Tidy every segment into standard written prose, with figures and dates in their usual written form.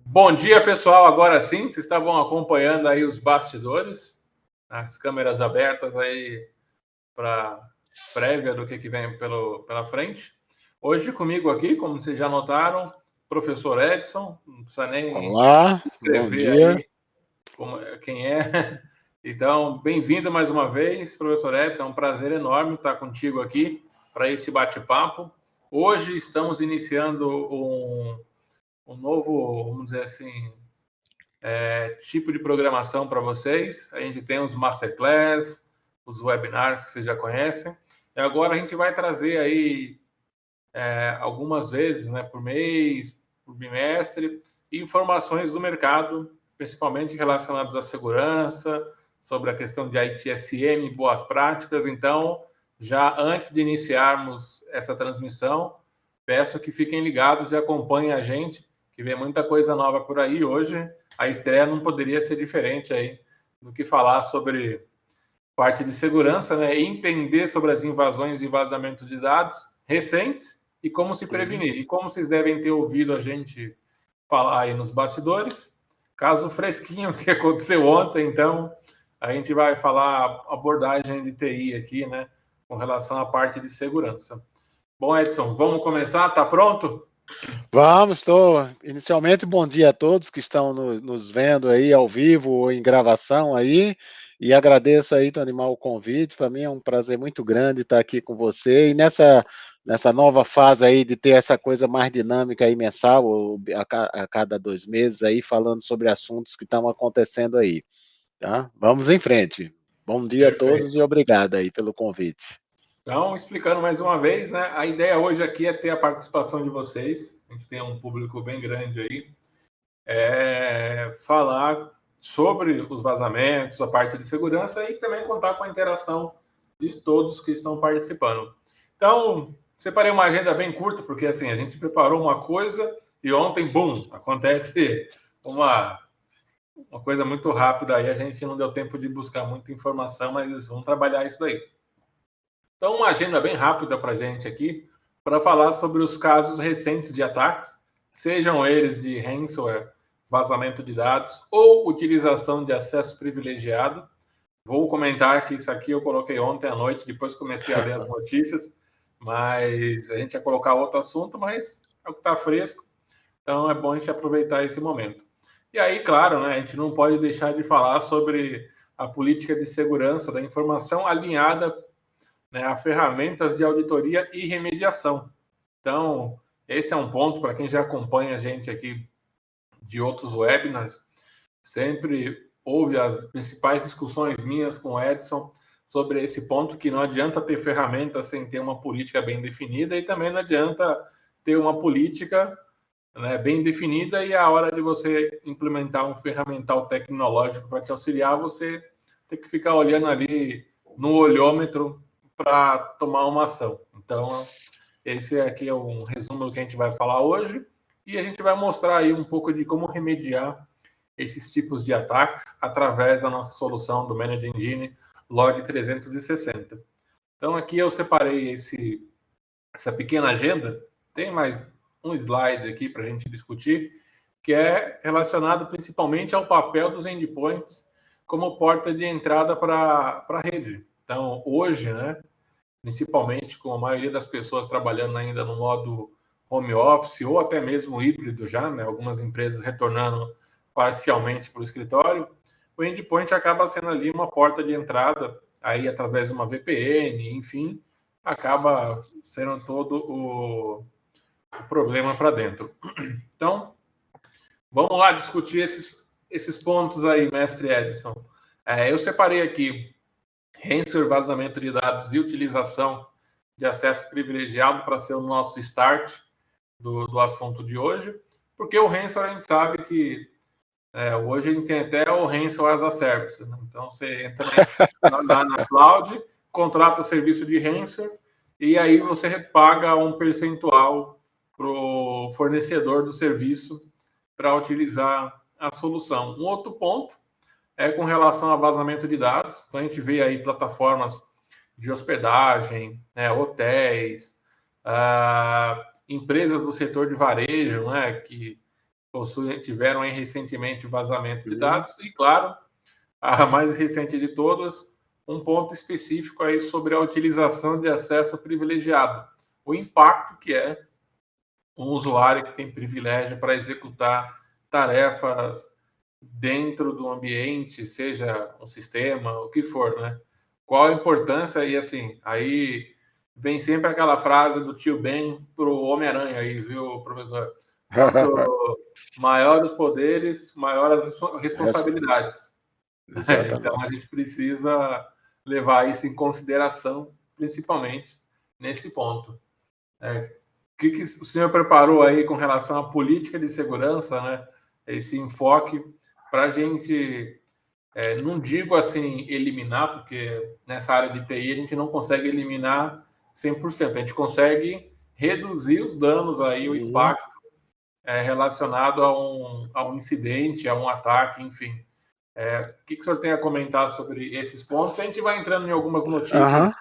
Bom dia, pessoal. Agora sim, vocês estavam acompanhando aí os bastidores, as câmeras abertas aí para prévia do que vem pela frente. Hoje comigo aqui, como vocês já notaram, professor Edson, não precisa nem Olá, bom dia. Aí quem é. Então, bem-vindo mais uma vez, professor Edson. É um prazer enorme estar contigo aqui para esse bate-papo. Hoje estamos iniciando um novo, vamos dizer assim, tipo de programação para vocês. A gente tem os masterclass, os webinars que vocês já conhecem. E agora a gente vai trazer aí algumas vezes, né, por mês, por bimestre, informações do mercado, principalmente relacionadas à segurança, sobre a questão de ITSM, boas práticas. Então, já antes de iniciarmos essa transmissão, peço que fiquem ligados e acompanhem a gente, que vem muita coisa nova por aí. Hoje, a estreia não poderia ser diferente aí do que falar sobre parte de segurança, né? E entender sobre as invasões e vazamento de dados recentes e como se prevenir. E como vocês devem ter ouvido a gente falar aí nos bastidores, caso fresquinho que aconteceu ontem, então a gente vai falar abordagem de TI aqui, né? Com relação à parte de segurança. Bom, Edson, vamos começar? Tá pronto? Vamos, estou. Inicialmente, bom dia a todos que estão nos vendo aí ao vivo ou em gravação aí. E agradeço aí, Tonimar, o convite. Para mim é um prazer muito grande estar aqui com você. E nessa nova fase aí de ter essa coisa mais dinâmica aí mensal, ou a cada 2 meses aí, falando sobre assuntos que estão acontecendo aí. Tá? Vamos em frente. Bom dia a todos e obrigado aí pelo convite. Então, explicando mais uma vez, né? A ideia hoje aqui é ter a participação de vocês. A gente tem um público bem grande aí. Falar sobre os vazamentos, a parte de segurança e também contar com a interação de todos que estão participando. Então, separei uma agenda bem curta, porque assim, a gente preparou uma coisa e ontem, bum, acontece uma coisa muito rápida aí, a gente não deu tempo de buscar muita informação, mas vamos trabalhar isso daí. Então, uma agenda bem rápida para a gente aqui, para falar sobre os casos recentes de ataques, sejam eles de ransomware, vazamento de dados ou utilização de acesso privilegiado. Vou comentar que isso aqui eu coloquei ontem à noite, depois comecei a ler as notícias, mas a gente ia colocar outro assunto, mas é o que está fresco, então é bom a gente aproveitar esse momento. E aí, claro, né, a gente não pode deixar de falar sobre a política de segurança da informação alinhada, né, a ferramentas de auditoria e remediação. Então, esse é um ponto para quem já acompanha a gente aqui de outros webinars, sempre houve as principais discussões minhas com o Edson sobre esse ponto, que não adianta ter ferramentas sem ter uma política bem definida e também não adianta ter uma política, né, bem definida e a hora de você implementar um ferramental tecnológico para te auxiliar, você tem que ficar olhando ali no olhômetro para tomar uma ação. Então, esse aqui é um resumo do que a gente vai falar hoje e a gente vai mostrar aí um pouco de como remediar esses tipos de ataques através da nossa solução do Managed Engine Log 360. Então, aqui eu separei essa pequena agenda. Tem mais um slide aqui para a gente discutir, que é relacionado principalmente ao papel dos endpoints como porta de entrada para a rede. Então, hoje, né, principalmente com a maioria das pessoas trabalhando ainda no modo home office ou até mesmo híbrido já, né, algumas empresas retornando parcialmente para o escritório, o endpoint acaba sendo ali uma porta de entrada, aí através de uma VPN, enfim, acaba sendo todo o problema para dentro. Então, vamos lá discutir esses pontos aí, mestre Edson. Eu separei aqui ransomware, vazamento de dados e utilização de acesso privilegiado para ser o nosso start do assunto de hoje, porque o ransomware a gente sabe que hoje a gente tem até o ransomware as a service, né? Então você entra na cloud, contrata o serviço de ransomware e aí você paga um percentual para o fornecedor do serviço para utilizar a solução. Um outro ponto é com relação a vazamento de dados. Então a gente vê aí plataformas de hospedagem, né, hotéis, empresas do setor de varejo, né, que tiveram aí recentemente vazamento de dados, e claro, a mais recente de todas, um ponto específico aí sobre a utilização de acesso privilegiado, o impacto que é um usuário que tem privilégio para executar tarefas dentro do ambiente, seja um sistema, o que for, né? Qual a importância e assim, aí vem sempre aquela frase do tio Ben pro Homem-Aranha aí, viu, professor? Quanto maiores os poderes, maiores as responsabilidades. Então Exatamente. a gente precisa levar isso em consideração, principalmente nesse ponto. O que o senhor preparou aí com relação à política de segurança, né? Esse enfoque para a gente, não digo assim eliminar, porque nessa área de TI a gente não consegue eliminar 100%, a gente consegue reduzir os danos aí, o impacto relacionado a um incidente, a um ataque, enfim. O que o senhor tem a comentar sobre esses pontos? A gente vai entrando em algumas notícias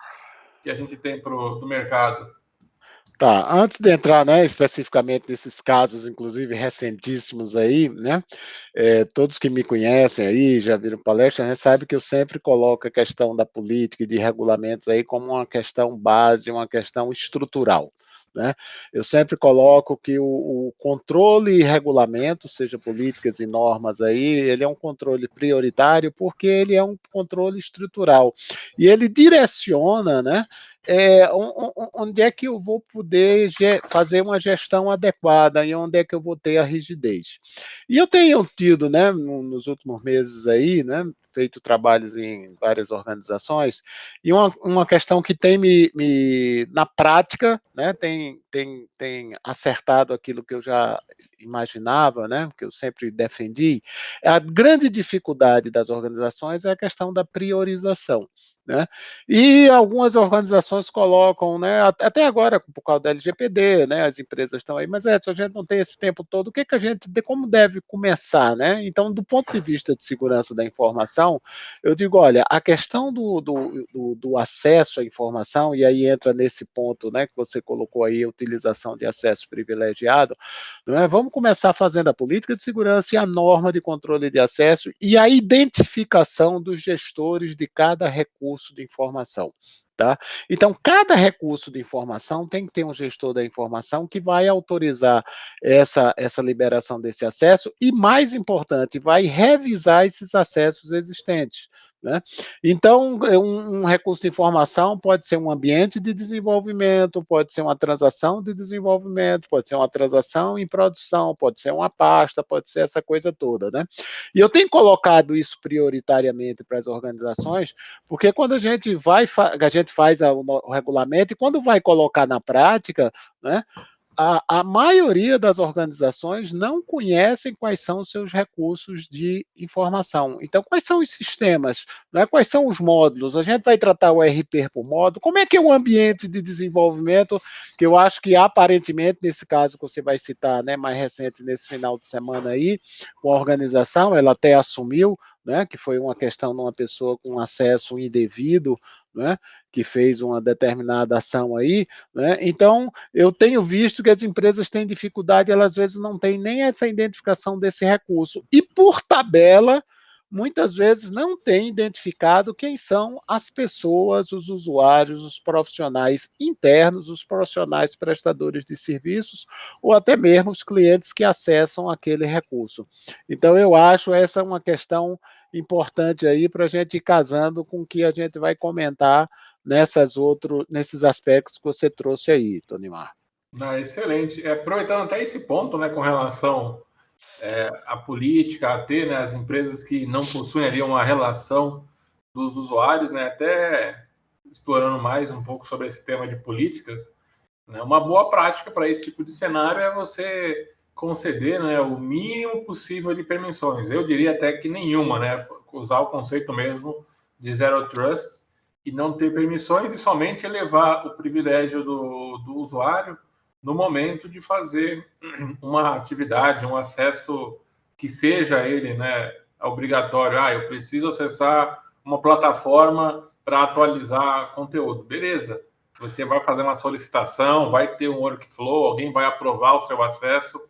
que a gente tem do mercado. Tá, antes de entrar, né, especificamente nesses casos, inclusive recentíssimos aí, né, todos que me conhecem aí, já viram palestra, né, sabe que eu sempre coloco a questão da política e de regulamentos aí como uma questão base, uma questão estrutural, né. Eu sempre coloco que o controle e regulamento, seja políticas e normas aí, ele é um controle prioritário, porque ele é um controle estrutural, e ele direciona, né, onde é que eu vou poder fazer uma gestão adequada e onde é que eu vou ter a rigidez. E eu tenho tido, né, nos últimos meses aí, né, feito trabalhos em várias organizações, e uma questão que tem na prática, né, tem acertado aquilo que eu já imaginava, né, que eu sempre defendi, a grande dificuldade das organizações é a questão da priorização, né? E algumas organizações colocam, né, até agora, por causa da LGPD, né, as empresas estão aí, mas se a gente não tem esse tempo todo, o que, que a gente, como deve começar, né? Então, do ponto de vista de segurança da informação, eu digo, olha, a questão do acesso à informação, e aí entra nesse ponto, né, que você colocou aí, a utilização de acesso privilegiado, não é? Vamos começar fazendo a política de segurança e a norma de controle de acesso e a identificação dos gestores de cada recurso de informação. Tá? Então, cada recurso de informação tem que ter um gestor da informação que vai autorizar essa liberação desse acesso e, mais importante, vai revisar esses acessos existentes. Né? Então, um recurso de informação pode ser um ambiente de desenvolvimento, pode ser uma transação de desenvolvimento, pode ser uma transação em produção, pode ser uma pasta, pode ser essa coisa toda. Né? E eu tenho colocado isso prioritariamente para as organizações, porque quando a gente faz o regulamento e quando vai colocar na prática, né, a maioria das organizações não conhecem quais são os seus recursos de informação. Então, quais são os sistemas? Né? Quais são os módulos? A gente vai tratar o RP por módulo. Como é que é o ambiente de desenvolvimento? Que eu acho que, aparentemente, nesse caso que você vai citar, né, mais recente, nesse final de semana aí, com a organização, ela até assumiu, né, que foi uma questão de uma pessoa com acesso indevido, né, que fez uma determinada ação aí, né? Então, eu tenho visto que as empresas têm dificuldade, elas às vezes não têm nem essa identificação desse recurso. E, por tabela, muitas vezes não têm identificado quem são as pessoas, os usuários, os profissionais internos, os profissionais prestadores de serviços, ou até mesmo os clientes que acessam aquele recurso. Então, eu acho essa uma questão importante aí para a gente ir casando com o que a gente vai comentar nesses aspectos que você trouxe aí, Tonimar. Excelente. Aproveitando até esse ponto, né, com relação à política, a ter, né, as empresas que não possuem ali uma relação dos usuários, né, até explorando mais um pouco sobre esse tema de políticas, né, uma boa prática para esse tipo de cenário é você conceder, né, o mínimo possível de permissões. Eu diria até que nenhuma, né, usar o conceito mesmo de zero trust e não ter permissões e somente levar o privilégio do usuário no momento de fazer uma atividade, um acesso que seja ele, né, obrigatório. Eu preciso acessar uma plataforma para atualizar conteúdo. Beleza. Você vai fazer uma solicitação, vai ter um workflow, alguém vai aprovar o seu acesso.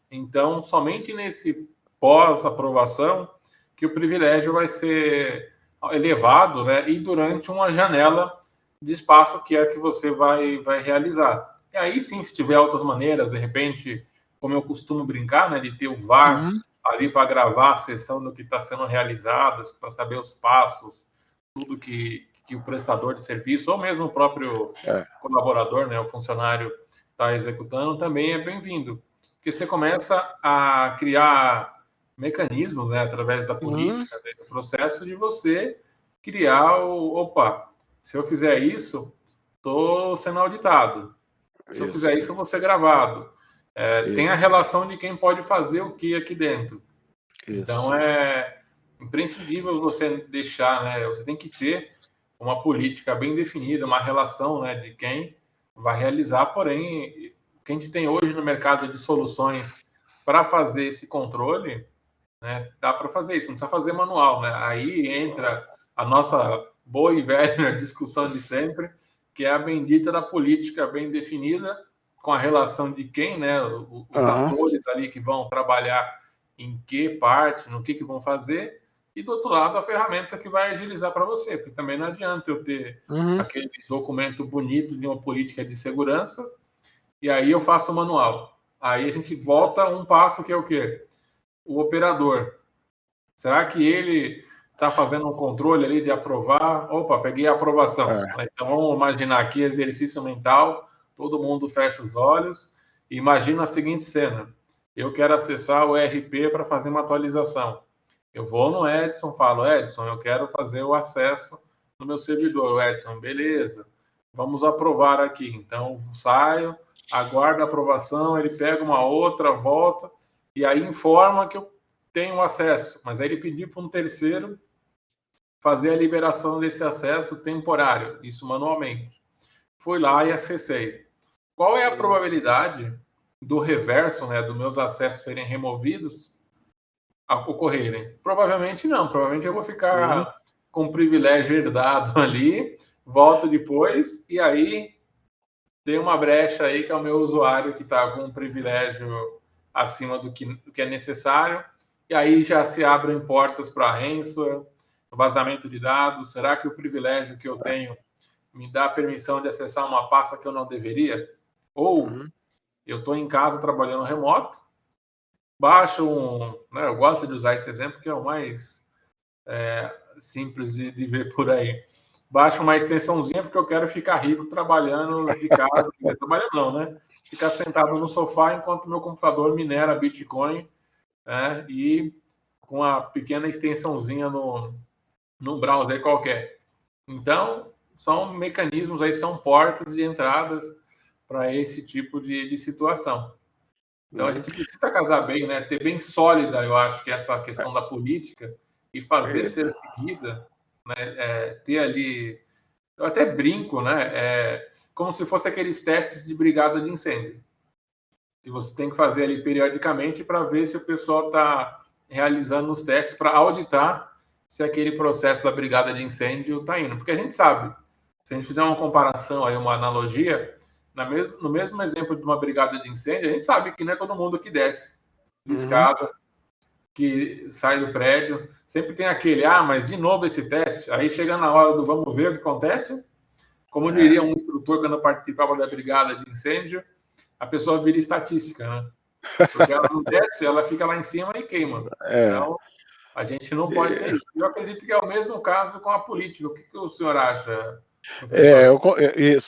Então, somente nesse pós-aprovação que o privilégio vai ser elevado, né? E durante uma janela de espaço que é que você vai realizar. E aí sim, se tiver outras maneiras, de repente, como eu costumo brincar, né? De ter o VAR ali para gravar a sessão do que está sendo realizado, para saber os passos, tudo que o prestador de serviço, ou mesmo o próprio colaborador, né? O funcionário está executando, também é bem-vindo. Porque você começa a criar mecanismos, né, através da política, do processo de você criar opa, se eu fizer isso, estou sendo auditado. Se eu fizer isso, eu vou ser gravado. Tem a relação de quem pode fazer o que aqui dentro. Então, é imprescindível você deixar, né, você tem que ter uma política bem definida, uma relação, né, de quem vai realizar, porém, o que a gente tem hoje no mercado de soluções para fazer esse controle, né, dá para fazer isso, não precisa fazer manual, né? Aí entra a nossa boa e velha discussão de sempre, que é a bendita da política bem definida, com a relação de quem, né, os atores ali que vão trabalhar em que parte, no que vão fazer, e do outro lado a ferramenta que vai agilizar para você, porque também não adianta eu ter aquele documento bonito de uma política de segurança, e aí eu faço o manual. Aí a gente volta um passo que é o quê? O operador. Será que ele está fazendo um controle ali de aprovar? Opa, peguei a aprovação. Então vamos imaginar aqui exercício mental, todo mundo fecha os olhos e imagina a seguinte cena. Eu quero acessar o ERP para fazer uma atualização. Eu vou no Edson, falo, Edson, eu quero fazer o acesso no meu servidor. O Edson, beleza, vamos aprovar aqui. Então, saio, aguardo a aprovação, ele pega uma outra, volta, e aí informa que eu tenho acesso. Mas aí ele pediu para um terceiro fazer a liberação desse acesso temporário, isso manualmente. Fui lá e acessei. Qual é a probabilidade do reverso, né, dos meus acessos serem removidos ocorrerem? Provavelmente não. Provavelmente eu vou ficar com o privilégio herdado ali, volto depois, e aí tem uma brecha aí que é o meu usuário que está com um privilégio acima do que é necessário, e aí já se abrem portas para ransomware, vazamento de dados. Será que o privilégio que eu tenho me dá permissão de acessar uma pasta que eu não deveria? Ou eu estou em casa trabalhando remoto, baixo né, eu gosto de usar esse exemplo que é o mais simples de ver por aí. Baixo uma extensãozinha porque eu quero ficar rico trabalhando de casa. Trabalhando não, né? Ficar sentado no sofá enquanto meu computador minera Bitcoin, né? E com a pequena extensãozinha no browser qualquer. Então, são mecanismos aí, são portas de entradas para esse tipo de situação. Então, a gente precisa casar bem, né? Ter bem sólida, eu acho, que essa questão da política e fazer ser seguida, né? Ter ali... Eu até brinco, né? Como se fosse aqueles testes de brigada de incêndio. Que você tem que fazer ali periodicamente para ver se o pessoal está realizando os testes para auditar se aquele processo da brigada de incêndio está indo. Porque a gente sabe, se a gente fizer uma comparação, aí, uma analogia, no mesmo exemplo de uma brigada de incêndio, a gente sabe que não é todo mundo que desce de escada, que sai do prédio. Sempre tem aquele, mas de novo esse teste. Aí chega na hora do vamos ver o que acontece. Como diria um instrutor quando participava da brigada de incêndio, a pessoa vira estatística, né? Porque ela não desce, ela fica lá em cima e queima. Então, a gente não pode ter isso. Eu acredito que é o mesmo caso com a política. O que o senhor acha, eu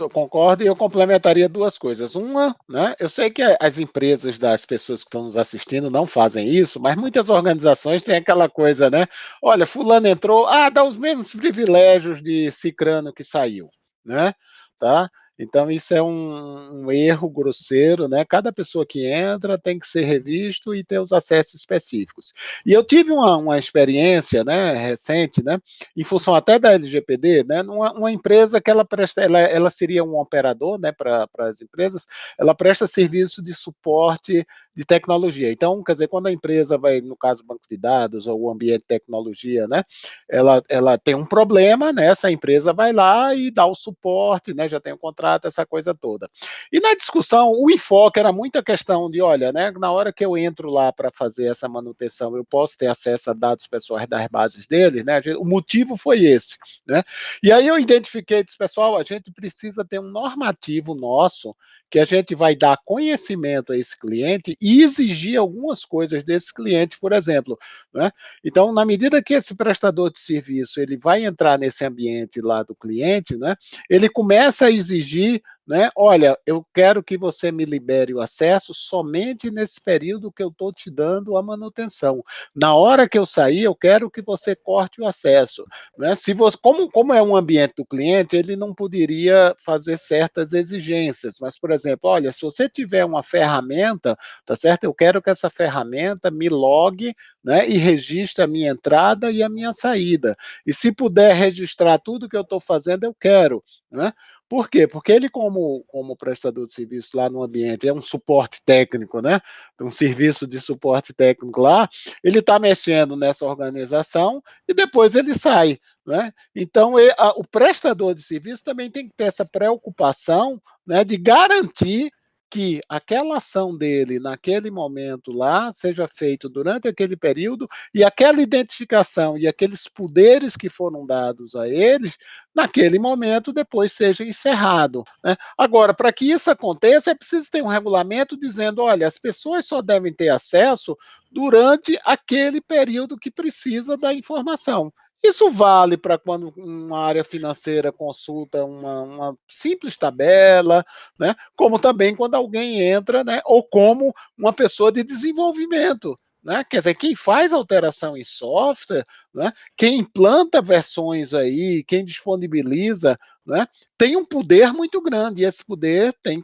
concordo, e eu complementaria duas coisas. Uma, né, eu sei que as empresas das pessoas que estão nos assistindo não fazem isso, mas muitas organizações têm aquela coisa, né? Olha, fulano entrou, dá os mesmos privilégios de cicrano que saiu, né? Tá? Então, isso é um erro grosseiro, né? Cada pessoa que entra tem que ser revisto e ter os acessos específicos. E eu tive uma experiência, né, recente, né, em função até da LGPD, né, uma empresa que ela seria um operador, né, para as empresas, ela presta serviço de suporte de tecnologia. Então, quer dizer, quando a empresa vai, no caso, banco de dados ou o ambiente de tecnologia, né, ela tem um problema, né, essa empresa vai lá e dá o suporte, né, já tem o contrato, essa coisa toda. E na discussão, o enfoque era muita questão de, olha, né, na hora que eu entro lá para fazer essa manutenção, eu posso ter acesso a dados pessoais das bases deles, né, o motivo foi esse, né, e aí eu identifiquei, disse, pessoal, a gente precisa ter um normativo nosso que a gente vai dar conhecimento a esse cliente e exigir algumas coisas desse cliente, por exemplo, né? Então, na medida que esse prestador de serviço ele vai entrar nesse ambiente lá do cliente, né? Ele começa a exigir, né? Olha, eu quero que você me libere o acesso somente nesse período que eu estou te dando a manutenção. Na hora que eu sair, eu quero que você corte o acesso, né? Se você, como é um ambiente do cliente, ele não poderia fazer certas exigências, mas, por exemplo, olha, se você tiver uma ferramenta, tá certo? Eu quero que essa ferramenta me logue, né, e registre a minha entrada e a minha saída. E se puder registrar tudo que eu estou fazendo, eu quero, né? Por quê? Porque ele, como prestador de serviço lá no ambiente, é um suporte técnico, né? Um serviço de suporte técnico lá, ele está mexendo nessa organização e depois ele sai, né? Então, o prestador de serviço também tem que ter essa preocupação, né, de garantir que aquela ação dele naquele momento lá seja feita durante aquele período e aquela identificação e aqueles poderes que foram dados a eles naquele momento depois seja encerrado, né? Agora, para que isso aconteça, é preciso ter um regulamento dizendo, olha, as pessoas só devem ter acesso durante aquele período que precisa da informação. Isso vale para quando uma área financeira consulta uma simples tabela, né? Como também quando alguém entra, né? Ou como uma pessoa de desenvolvimento. Né? Quer dizer, quem faz alteração em software, né? Quem implanta versões aí, quem disponibiliza, né? Tem um poder muito grande e esse poder tem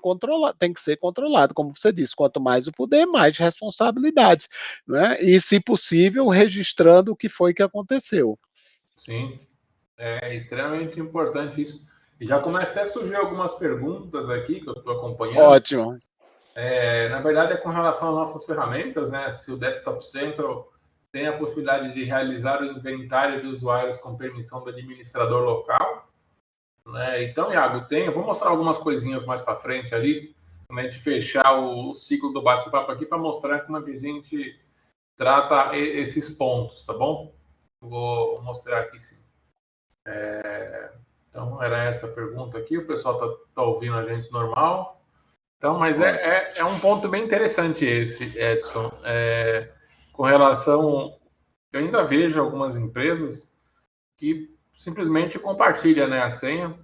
que ser controlado. Como você disse, quanto mais o poder, mais responsabilidade. Né? E, se possível, registrando o que foi que aconteceu. Sim, é extremamente importante isso. E já começa até a surgir algumas perguntas aqui que eu estou acompanhando. Ótimo. Na verdade, é com relação às nossas ferramentas, né? Se o Desktop Central tem a possibilidade de realizar o inventário de usuários com permissão do administrador local, né? Então, Iago, tem. Eu vou mostrar algumas coisinhas mais para frente ali, quando a gente fechar o ciclo do bate-papo aqui, para mostrar como é que a gente trata esses pontos, tá bom? Vou mostrar aqui sim. Então, era essa a pergunta aqui. O pessoal tá ouvindo a gente normal. Então, mas é um ponto bem interessante esse, Edson. Com relação. Eu ainda vejo algumas empresas que simplesmente compartilham, né, a senha.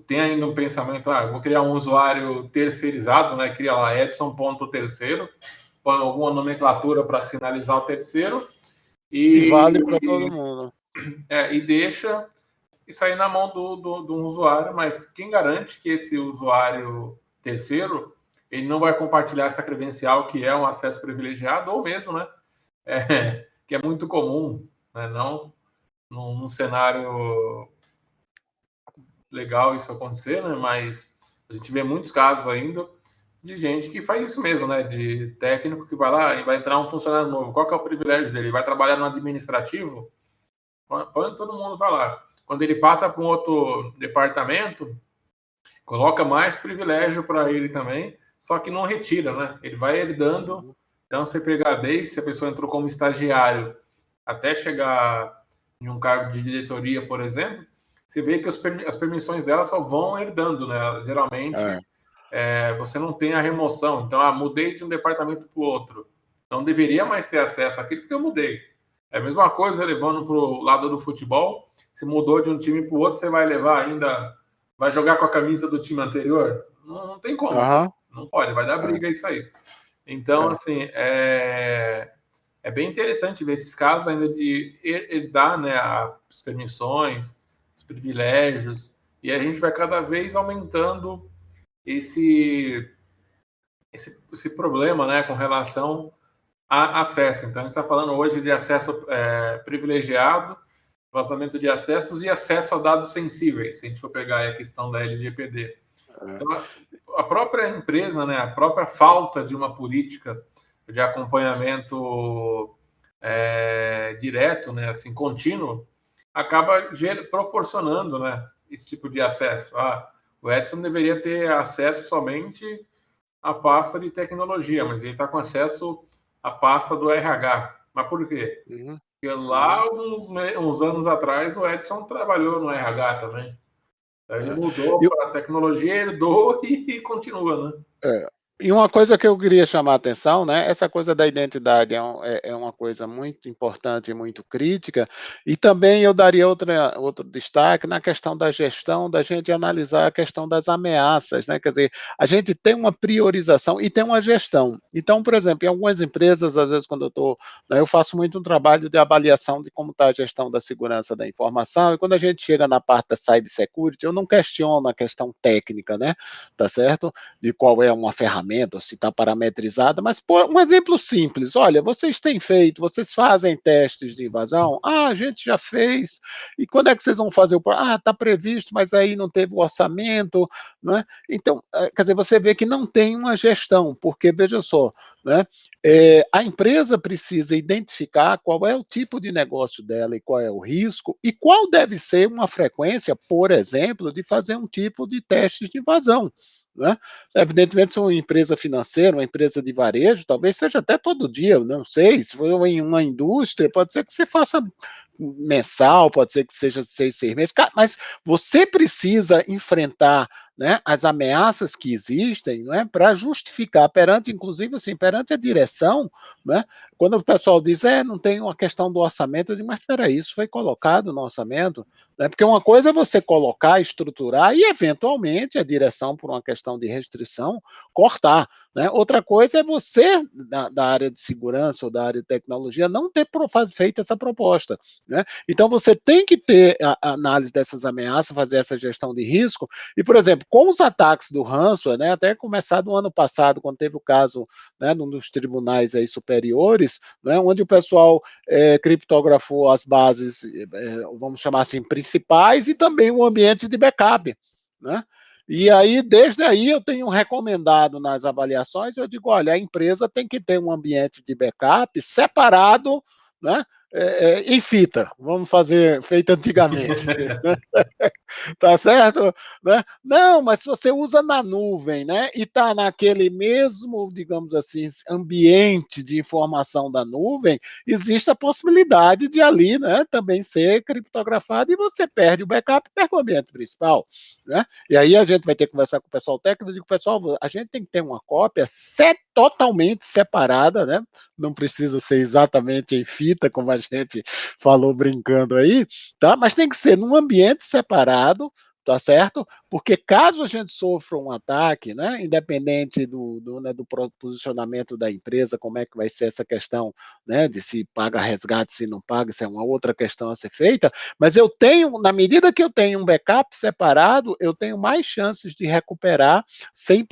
Tem ainda um pensamento, vou criar um usuário terceirizado, né? Cria lá Edson.terceiro, põe alguma nomenclatura para sinalizar o terceiro E vale para todo mundo. E deixa isso aí na mão do usuário, mas quem garante que esse usuário terceiro ele não vai compartilhar essa credencial que é um acesso privilegiado ou mesmo, né? Que é muito comum, né? Não num cenário legal isso acontecer, né? Mas a gente vê muitos casos ainda de gente que faz isso mesmo, né? De técnico que vai lá e vai entrar um funcionário novo. Qual que é o privilégio dele? Ele vai trabalhar no administrativo? Põe todo mundo para lá. Quando ele passa para um outro departamento, coloca mais privilégio para ele também, só que não retira, né? Ele vai herdando. Então, você pegar desde se a pessoa entrou como estagiário até chegar em um cargo de diretoria, por exemplo, você vê que as permissões dela só vão herdando, né? Geralmente, você não tem a remoção. Então, mudei de um departamento para o outro. Não deveria mais ter acesso àquilo porque eu mudei. É a mesma coisa levando para o lado do futebol. Se mudou de um time para o outro, você vai levar ainda. Vai jogar com a camisa do time anterior? Não tem como. Não pode, vai dar briga isso aí. Então, assim, é bem interessante ver esses casos ainda de herdar, né, as permissões, os privilégios, e a gente vai cada vez aumentando esse problema, né, com relação a acesso. Então, a gente está falando hoje de acesso privilegiado, vazamento de acessos e acesso a dados sensíveis, se a gente for pegar a questão da LGPD. Então, a própria empresa, né, a própria falta de uma política de acompanhamento direto, né, assim, contínuo, acaba proporcionando, né, esse tipo de acesso. O Edson deveria ter acesso somente à pasta de tecnologia, mas ele está com acesso à pasta do RH. Mas por quê? Uhum. Porque lá, uns anos atrás, o Edson trabalhou no RH também. Ele mudou para a tecnologia, herdou e continua, né? E uma coisa que eu queria chamar a atenção, né, essa coisa da identidade é uma coisa muito importante e muito crítica, e também eu daria outro destaque na questão da gestão, da gente analisar a questão das ameaças, né, quer dizer, a gente tem uma priorização e tem uma gestão. Então, por exemplo, em algumas empresas, às vezes quando eu faço muito um trabalho de avaliação de como está a gestão da segurança da informação, e quando a gente chega na parte da cybersecurity, eu não questiono a questão técnica, né, tá certo? De qual é uma ferramenta, se está parametrizada, mas um exemplo simples, olha, vocês fazem testes de invasão? A gente já fez, e quando é que vocês vão fazer está previsto, mas aí não teve o orçamento, não é? Então, quer dizer, você vê que não tem uma gestão, porque, veja só, né, a empresa precisa identificar qual é o tipo de negócio dela e qual é o risco, e qual deve ser uma frequência, por exemplo, de fazer um tipo de testes de invasão, né? Evidentemente, se uma empresa financeira, uma empresa de varejo, talvez seja até todo dia, eu não sei. Se for em uma indústria, pode ser que você faça mensal, pode ser que seja 6 meses, mas você precisa enfrentar, né, as ameaças que existem, não é, para justificar perante, inclusive assim, perante a direção, né, quando o pessoal diz, não tem uma questão do orçamento, eu digo, mas espera aí, isso foi colocado no orçamento, né, porque uma coisa é você colocar, estruturar e, eventualmente, a direção, por uma questão de restrição, cortar, né? Outra coisa é você, da área de segurança ou da área de tecnologia, não ter feito essa proposta, né? Então, você tem que ter a análise dessas ameaças, fazer essa gestão de risco. E, por exemplo, com os ataques do ransomware, né, até começado no ano passado, quando teve o caso, né, num dos tribunais aí superiores, né, onde o pessoal criptografou as bases, vamos chamar assim, principais, e também o ambiente de backup, né? E aí, desde aí, eu tenho recomendado nas avaliações, eu digo, olha, a empresa tem que ter um ambiente de backup separado, né, em fita, vamos fazer feito antigamente, né? Tá certo? Né? Não, mas se você usa na nuvem, né, e está naquele mesmo, digamos assim, ambiente de informação da nuvem, existe a possibilidade de ali, né, também ser criptografado e você perde o backup, perde o ambiente principal, né? E aí a gente vai ter que conversar com o pessoal técnico, eu digo, pessoal, a gente tem que ter uma cópia totalmente separada, né? Não precisa ser exatamente em fita, como a gente falou brincando aí, tá? Mas tem que ser num ambiente separado, tá certo? Porque caso a gente sofra um ataque, né, independente né, do posicionamento da empresa, como é que vai ser essa questão, né, de se paga resgate, se não paga, isso é uma outra questão a ser feita, mas eu tenho, na medida que eu tenho um backup separado, eu tenho mais chances de recuperar sem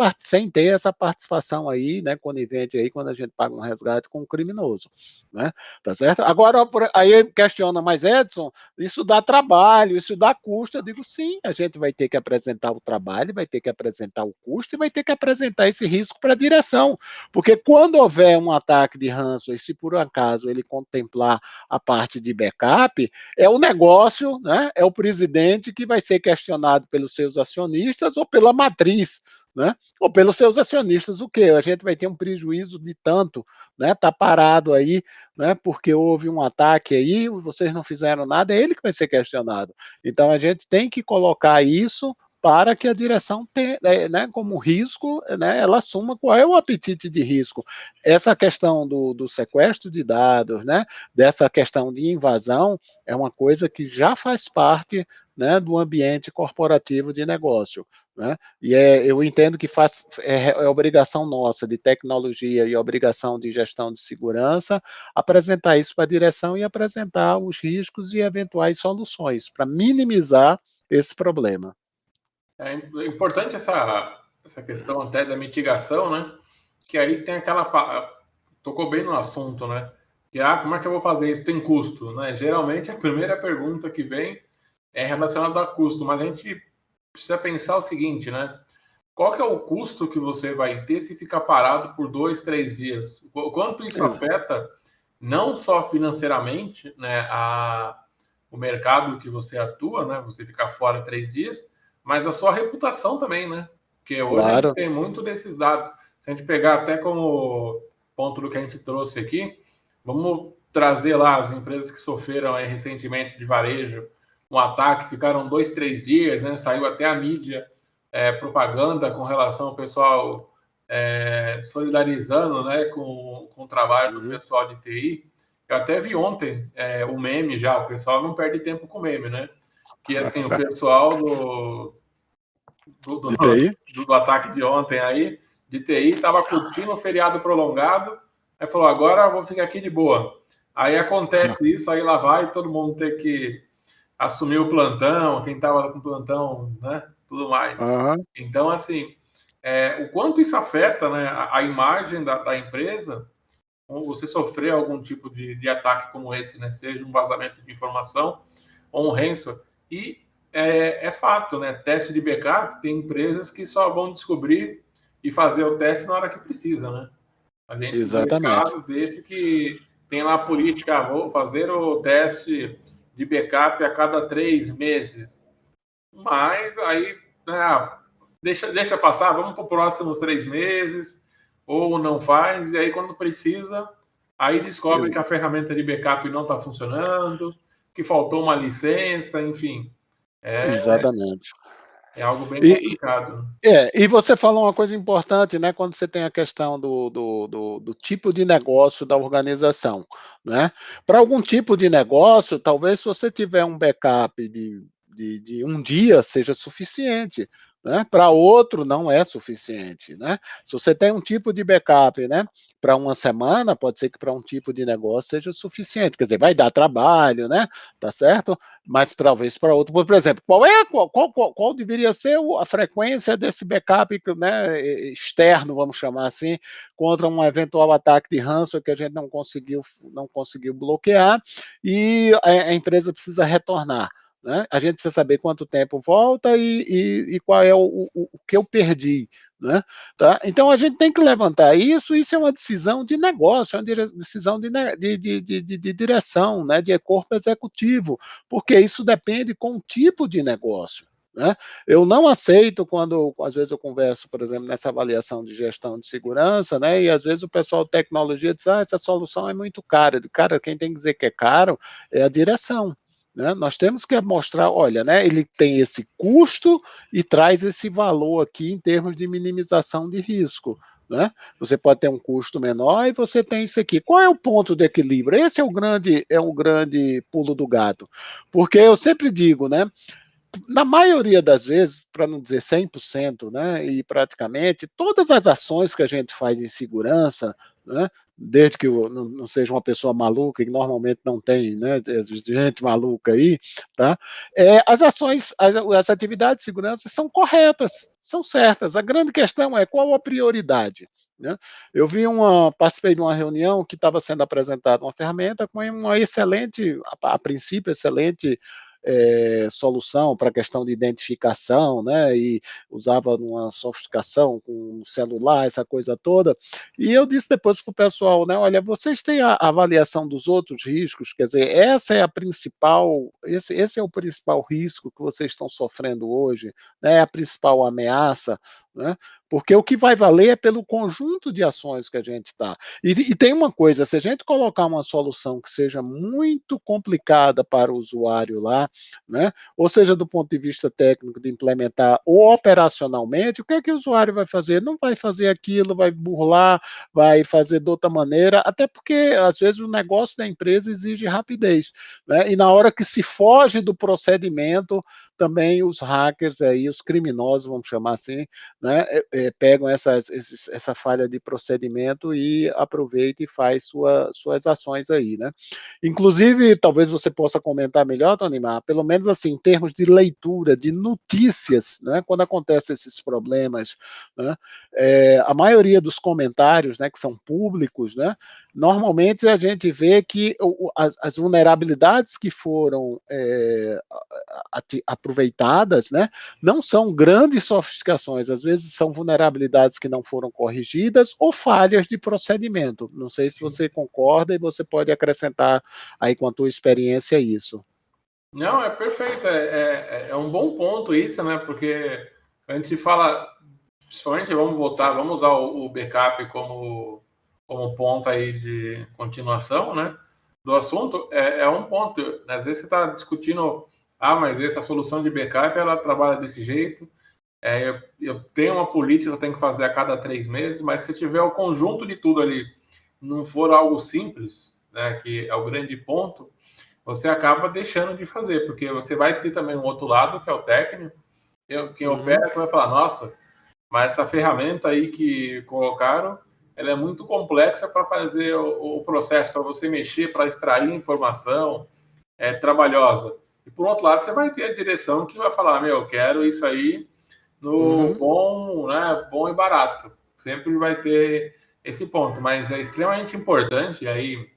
ter essa participação aí, né, conivente aí, quando a gente paga um resgate com um criminoso, né, tá certo? Agora, aí questiona, mas Edson, isso dá trabalho, isso dá custo. Eu digo, sim, a gente vai ter que apresentar o trabalho, vai ter que apresentar o custo e vai ter que apresentar esse risco para a direção. Porque quando houver um ataque de ransomware, se por um acaso ele contemplar a parte de backup, é o negócio, né? É o presidente que vai ser questionado pelos seus acionistas ou pela matriz, né? Ou pelos seus acionistas, o quê? A gente vai ter um prejuízo de tanto, né? Tá parado aí, né? Porque houve um ataque aí, vocês não fizeram nada, é ele que vai ser questionado. Então a gente tem que colocar isso para que a direção tenha, né, como risco, né, ela assuma qual é o apetite de risco. Essa questão do sequestro de dados, né, dessa questão de invasão, é uma coisa que já faz parte, né, do ambiente corporativo de negócio, né? E eu entendo que é obrigação nossa de tecnologia e obrigação de gestão de segurança apresentar isso para a direção e apresentar os riscos e eventuais soluções para minimizar esse problema. É importante essa questão até da mitigação, né? Que aí tem tocou bem no assunto, né? Que, como é que eu vou fazer isso? Tem custo, né? Geralmente a primeira pergunta que vem é relacionada a custo, mas a gente precisa pensar o seguinte, né? qual que é o custo que você vai ter se ficar parado por 2, 3 dias? O quanto isso afeta não só financeiramente, né, o mercado que você atua, né, você ficar fora 3 dias, mas a sua reputação também, né? Porque hoje a gente Claro. tem muito desses dados. Se a gente pegar até como ponto do que a gente trouxe aqui, vamos trazer lá as empresas que sofreram aí recentemente de varejo, um ataque, ficaram 2, 3 dias, né? Saiu até a mídia, propaganda com relação ao pessoal solidarizando, né, com o trabalho do pessoal de TI. Eu até vi ontem o meme já, o pessoal não perde tempo com meme, né? Que assim, o pessoal do, De TI? do ataque de ontem aí, de TI, estava curtindo o feriado prolongado, aí falou, agora eu vou ficar aqui de boa. Aí acontece isso, aí lá vai todo mundo ter que assumir o plantão, quem estava com plantão, né? Tudo mais. Uhum. Então, assim, o quanto isso afeta, né, a imagem da empresa, você sofrer algum tipo de ataque como esse, né, seja um vazamento de informação ou um ransom. E fato, né, teste de backup, tem empresas que só vão descobrir e fazer o teste na hora que precisa, né? A gente vê Exatamente. casos desse que tem lá a política, vou fazer o teste de backup a cada 3 meses. Mas aí, né, deixa passar, vamos para os próximos 3 meses, ou não faz, e aí quando precisa, aí descobre que a ferramenta de backup não está funcionando, que faltou uma licença, enfim, Exatamente. é algo bem E, complicado. e você falou uma coisa importante, né, quando você tem a questão do tipo de negócio da organização, né? Para algum tipo de negócio, talvez se você tiver um backup de um dia seja suficiente, né? Para outro não é suficiente, né? Se você tem um tipo de backup, né, para uma semana, pode ser que para um tipo de negócio seja suficiente, quer dizer, vai dar trabalho, né? Tá certo? Mas talvez para outro, por exemplo, qual deveria ser a frequência desse backup, né, externo, vamos chamar assim, contra um eventual ataque de ransomware que a gente não conseguiu bloquear e a empresa precisa retornar. Né? A gente precisa saber quanto tempo volta e qual é o que eu perdi. Né? Tá? Então a gente tem que levantar isso. Isso é uma decisão de negócio, é uma decisão de direção, né? De corpo executivo, porque isso depende com o tipo de negócio. Né? Eu não aceito quando, às vezes, eu converso, por exemplo, nessa avaliação de gestão de segurança, né? E às vezes o pessoal de tecnologia diz: essa solução é muito cara. Cara, quem tem que dizer que é caro é a direção. Né? Nós temos que mostrar, olha, né, ele tem esse custo e traz esse valor aqui em termos de minimização de risco. Né? Você pode ter um custo menor e você tem isso aqui. Qual é o ponto de equilíbrio? Esse é um grande pulo do gato. Porque eu sempre digo, né? Na maioria das vezes, para não dizer 100%, né, e praticamente todas as ações que a gente faz em segurança, né, desde que eu não seja uma pessoa maluca, que normalmente não tem, né, gente maluca aí, tá? As ações, as atividades de segurança são corretas, são certas. A grande questão é qual a prioridade. Né? Participei de uma reunião que estava sendo apresentada uma ferramenta com uma excelente, a princípio, excelente solução para a questão de identificação, né? E usava uma sofisticação com celular, essa coisa toda. E eu disse depois para o pessoal, né? Olha, vocês têm a avaliação dos outros riscos, quer dizer, esse é o principal risco que vocês estão sofrendo hoje, né? A principal ameaça, né? Porque o que vai valer é pelo conjunto de ações que a gente está. E tem uma coisa, se a gente colocar uma solução que seja muito complicada para o usuário lá, né? Ou seja, do ponto de vista técnico de implementar ou operacionalmente, o que é que o usuário vai fazer? Não vai fazer aquilo, vai burlar, vai fazer de outra maneira, até porque às vezes o negócio da empresa exige rapidez, né? E na hora que se foge do procedimento, também os hackers aí, os criminosos, vamos chamar assim, né, pegam essa falha de procedimento e aproveitam e faz suas ações aí, né? Inclusive, talvez você possa comentar melhor, Tonimar, pelo menos assim, em termos de leitura, de notícias, né, quando acontecem esses problemas, né, a maioria dos comentários, né, que são públicos, né, normalmente a gente vê que as vulnerabilidades que foram aproveitadas, né, não são grandes sofisticações, às vezes são vulnerabilidades que não foram corrigidas ou falhas de procedimento. Não sei se você concorda e você pode acrescentar aí com a tua experiência isso. Não, é perfeito. É um bom ponto isso, né? Porque a gente fala, principalmente vamos voltar, vamos usar o backup como ponto aí de continuação, né? Do assunto. É um ponto. Né? Às vezes você está discutindo, mas essa solução de backup ela trabalha desse jeito. Eu tenho uma política que eu tenho que fazer a cada 3 meses, mas se tiver o conjunto de tudo ali, não for algo simples, né? Que é o grande ponto você acaba deixando de fazer, porque você vai ter também um outro lado, que é o técnico, quem opera, que vai falar, nossa, mas essa ferramenta aí que colocaram, ela é muito complexa para fazer o processo, para você mexer, para extrair informação, é trabalhosa. E por outro lado, você vai ter a direção que vai falar, meu, eu quero isso aí no bom, né, bom e barato. Sempre vai ter esse ponto, mas é extremamente importante, e aí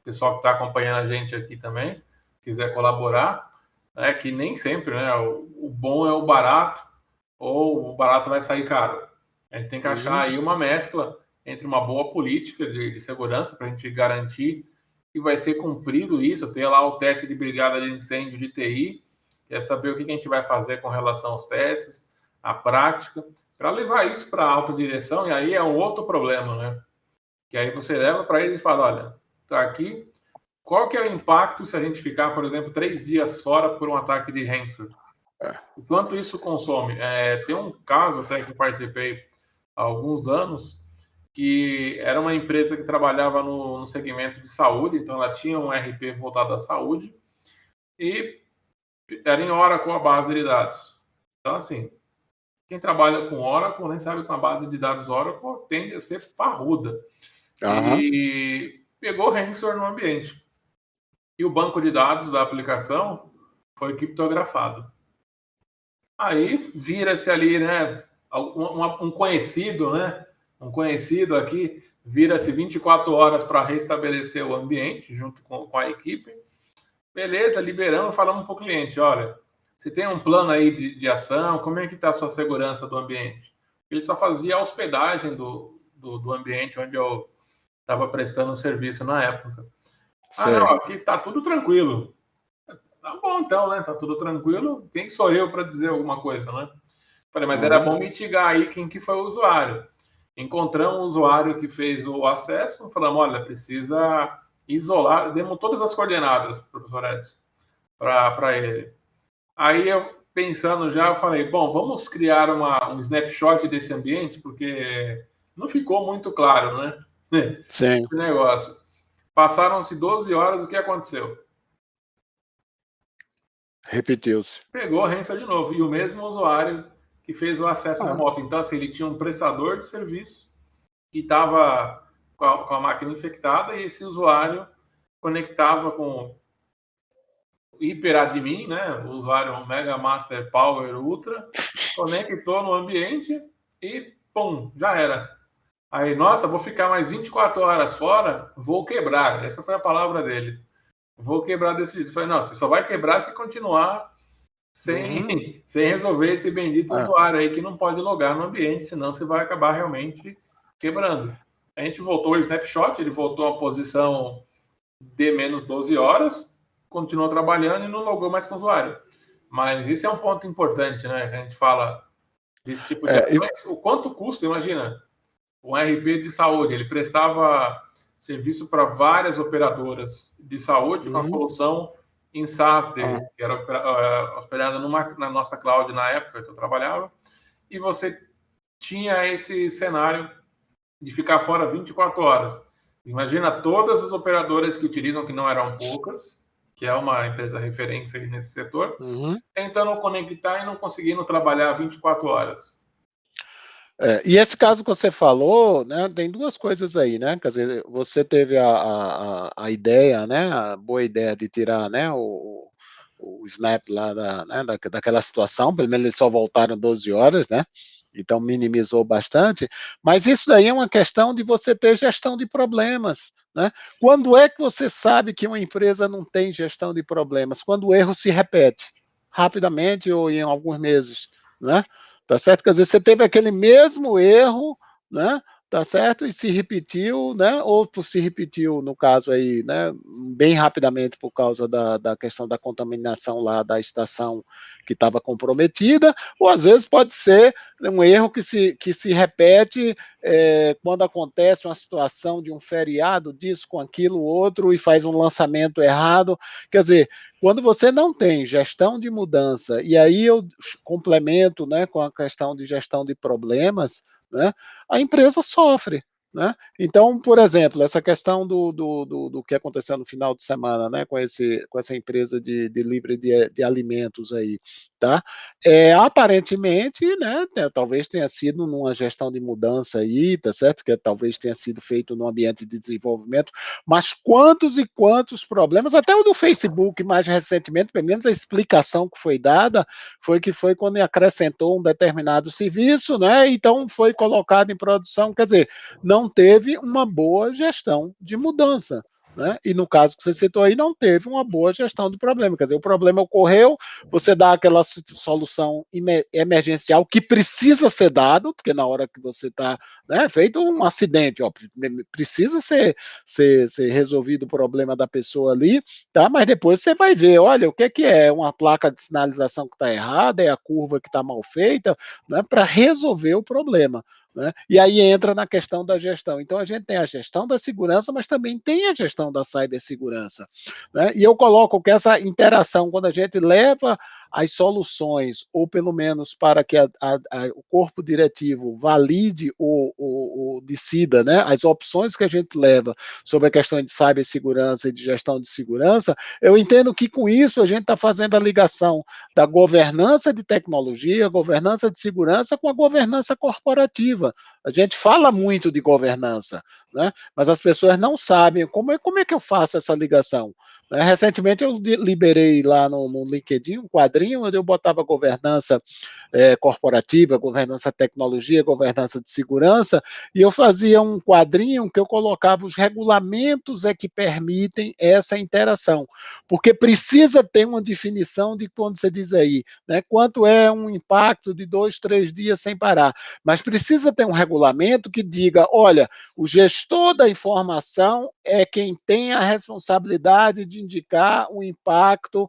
o pessoal que está acompanhando a gente aqui também, quiser colaborar, é que nem sempre, né? O bom é o barato, ou o barato vai sair caro. A gente tem que achar aí uma mescla entre uma boa política de segurança para a gente garantir que vai ser cumprido isso, ter lá o teste de brigada de incêndio de TI, é saber o que a gente vai fazer com relação aos testes, a prática, para levar isso para a alta direção, e aí é um outro problema, né? Que aí você leva para eles e fala, olha, tá aqui, qual que é o impacto se a gente ficar, por exemplo, 3 dias fora por um ataque de ransomware? O quanto isso consome? Tem um caso até que eu participei há alguns anos, que era uma empresa que trabalhava no segmento de saúde, então ela tinha um RP voltado à saúde e era em Oracle a base de dados. Então, assim, quem trabalha com Oracle nem sabe que uma base de dados Oracle tende a ser parruda. E pegou ransomware no ambiente. E o banco de dados da aplicação foi criptografado. Aí vira-se ali, né? Um conhecido, né? Um conhecido aqui vira-se 24 horas para restabelecer o ambiente junto com a equipe. Beleza, liberamos, falamos para o cliente: olha, você tem um plano aí de ação? Como é que está a sua segurança do ambiente? Ele só fazia a hospedagem do ambiente onde eu estava prestando o serviço na época. Não, aqui tá tudo tranquilo. Tá bom, então, né? Tá tudo tranquilo. Quem sou eu para dizer alguma coisa, né? Falei, mas era bom mitigar aí quem que foi o usuário. Encontramos um usuário que fez o acesso, falamos, olha, precisa isolar, demos todas as coordenadas, professor Edson, para ele. Aí eu, pensando já, eu falei, bom, vamos criar um snapshot desse ambiente, porque não ficou muito claro, né? Sim. Esse negócio. Passaram-se 12 horas, o que aconteceu? Repetiu-se. Pegou a ransomware de novo. E o mesmo usuário que fez o acesso remoto. Então, assim, ele tinha um prestador de serviço que estava com a máquina infectada e esse usuário conectava com hiperadmin, né? O usuário Mega Master Power Ultra, conectou no ambiente e pum, já era. Aí, nossa, vou ficar mais 24 horas fora, vou quebrar. Essa foi a palavra dele. Vou quebrar desse jeito. Eu falei, não, você só vai quebrar se continuar sem resolver esse bendito usuário aí que não pode logar no ambiente, senão você vai acabar realmente quebrando. A gente voltou o snapshot, ele voltou à posição de menos 12 horas, continuou trabalhando e não logou mais com o usuário. Mas esse é um ponto importante, né? Que a gente fala desse tipo de ações. O quanto custa, imagina, um RP de saúde, ele prestava serviço para várias operadoras de saúde com a solução em SaaS dele, que era hospedada na nossa cloud na época que eu trabalhava, e você tinha esse cenário de ficar fora 24 horas. Imagina todas as operadoras que utilizam, que não eram poucas, que é uma empresa referência nesse setor, tentando conectar e não conseguindo trabalhar 24 horas. E esse caso que você falou, né, tem duas coisas aí, né? Quer dizer, você teve a ideia, né, a boa ideia de tirar, né, o snap lá daquela situação, pelo menos eles só voltaram 12 horas, né? Então minimizou bastante, mas isso daí é uma questão de você ter gestão de problemas, né? Quando é que você sabe que uma empresa não tem gestão de problemas? Quando o erro se repete, rapidamente ou em alguns meses, né? Tá certo? Quer dizer, você teve aquele mesmo erro, né? Tá certo? E se repetiu, né? Ou se repetiu, no caso aí, né? Bem rapidamente por causa da questão da contaminação lá da estação que estava comprometida, ou às vezes pode ser um erro que se repete quando acontece uma situação de um feriado, disso com aquilo, outro, e faz um lançamento errado. Quer dizer, quando você não tem gestão de mudança, e aí eu complemento, né, com a questão de gestão de problemas, né, a empresa sofre. Né? Então, por exemplo, essa questão do que aconteceu no final de semana, né, com essa empresa de livre de alimentos aí, tá? Aparentemente, né, talvez tenha sido numa gestão de mudança aí, tá certo? Que talvez tenha sido feito no ambiente de desenvolvimento, mas quantos e quantos problemas, até o do Facebook mais recentemente, pelo menos a explicação que foi dada, foi quando acrescentou um determinado serviço, né? Então foi colocado em produção, quer dizer, não teve uma boa gestão de mudança. Né? E no caso que você citou aí, não teve uma boa gestão do problema. Quer dizer, o problema ocorreu, você dá aquela solução emergencial que precisa ser dado, porque na hora que você está, né, feito um acidente, ó, precisa ser resolvido o problema da pessoa ali, tá? Mas depois você vai ver, olha, o que é uma placa de sinalização que está errada, é a curva que está mal feita, né, para resolver o problema. Né? E aí entra na questão da gestão. Então, a gente tem a gestão da segurança, mas também tem a gestão da cibersegurança. Né? E eu coloco que essa interação, quando a gente leva as soluções, ou pelo menos para que o corpo diretivo valide ou decida, né, as opções que a gente leva sobre a questão de cibersegurança e de gestão de segurança, eu entendo que com isso a gente está fazendo a ligação da governança de tecnologia, governança de segurança com a governança corporativa. A gente fala muito de governança, né? Mas as pessoas não sabem como é que eu faço essa ligação. Recentemente eu liberei lá no LinkedIn um quadrinho onde eu botava governança corporativa, governança tecnologia, governança de segurança, e eu fazia um quadrinho que eu colocava os regulamentos que permitem essa interação, porque precisa ter uma definição de quando você diz aí, né, quanto é um impacto de 2, 3 dias sem parar, mas precisa ter um regulamento que diga, olha, o gestor da informação é quem tem a responsabilidade de indicar o impacto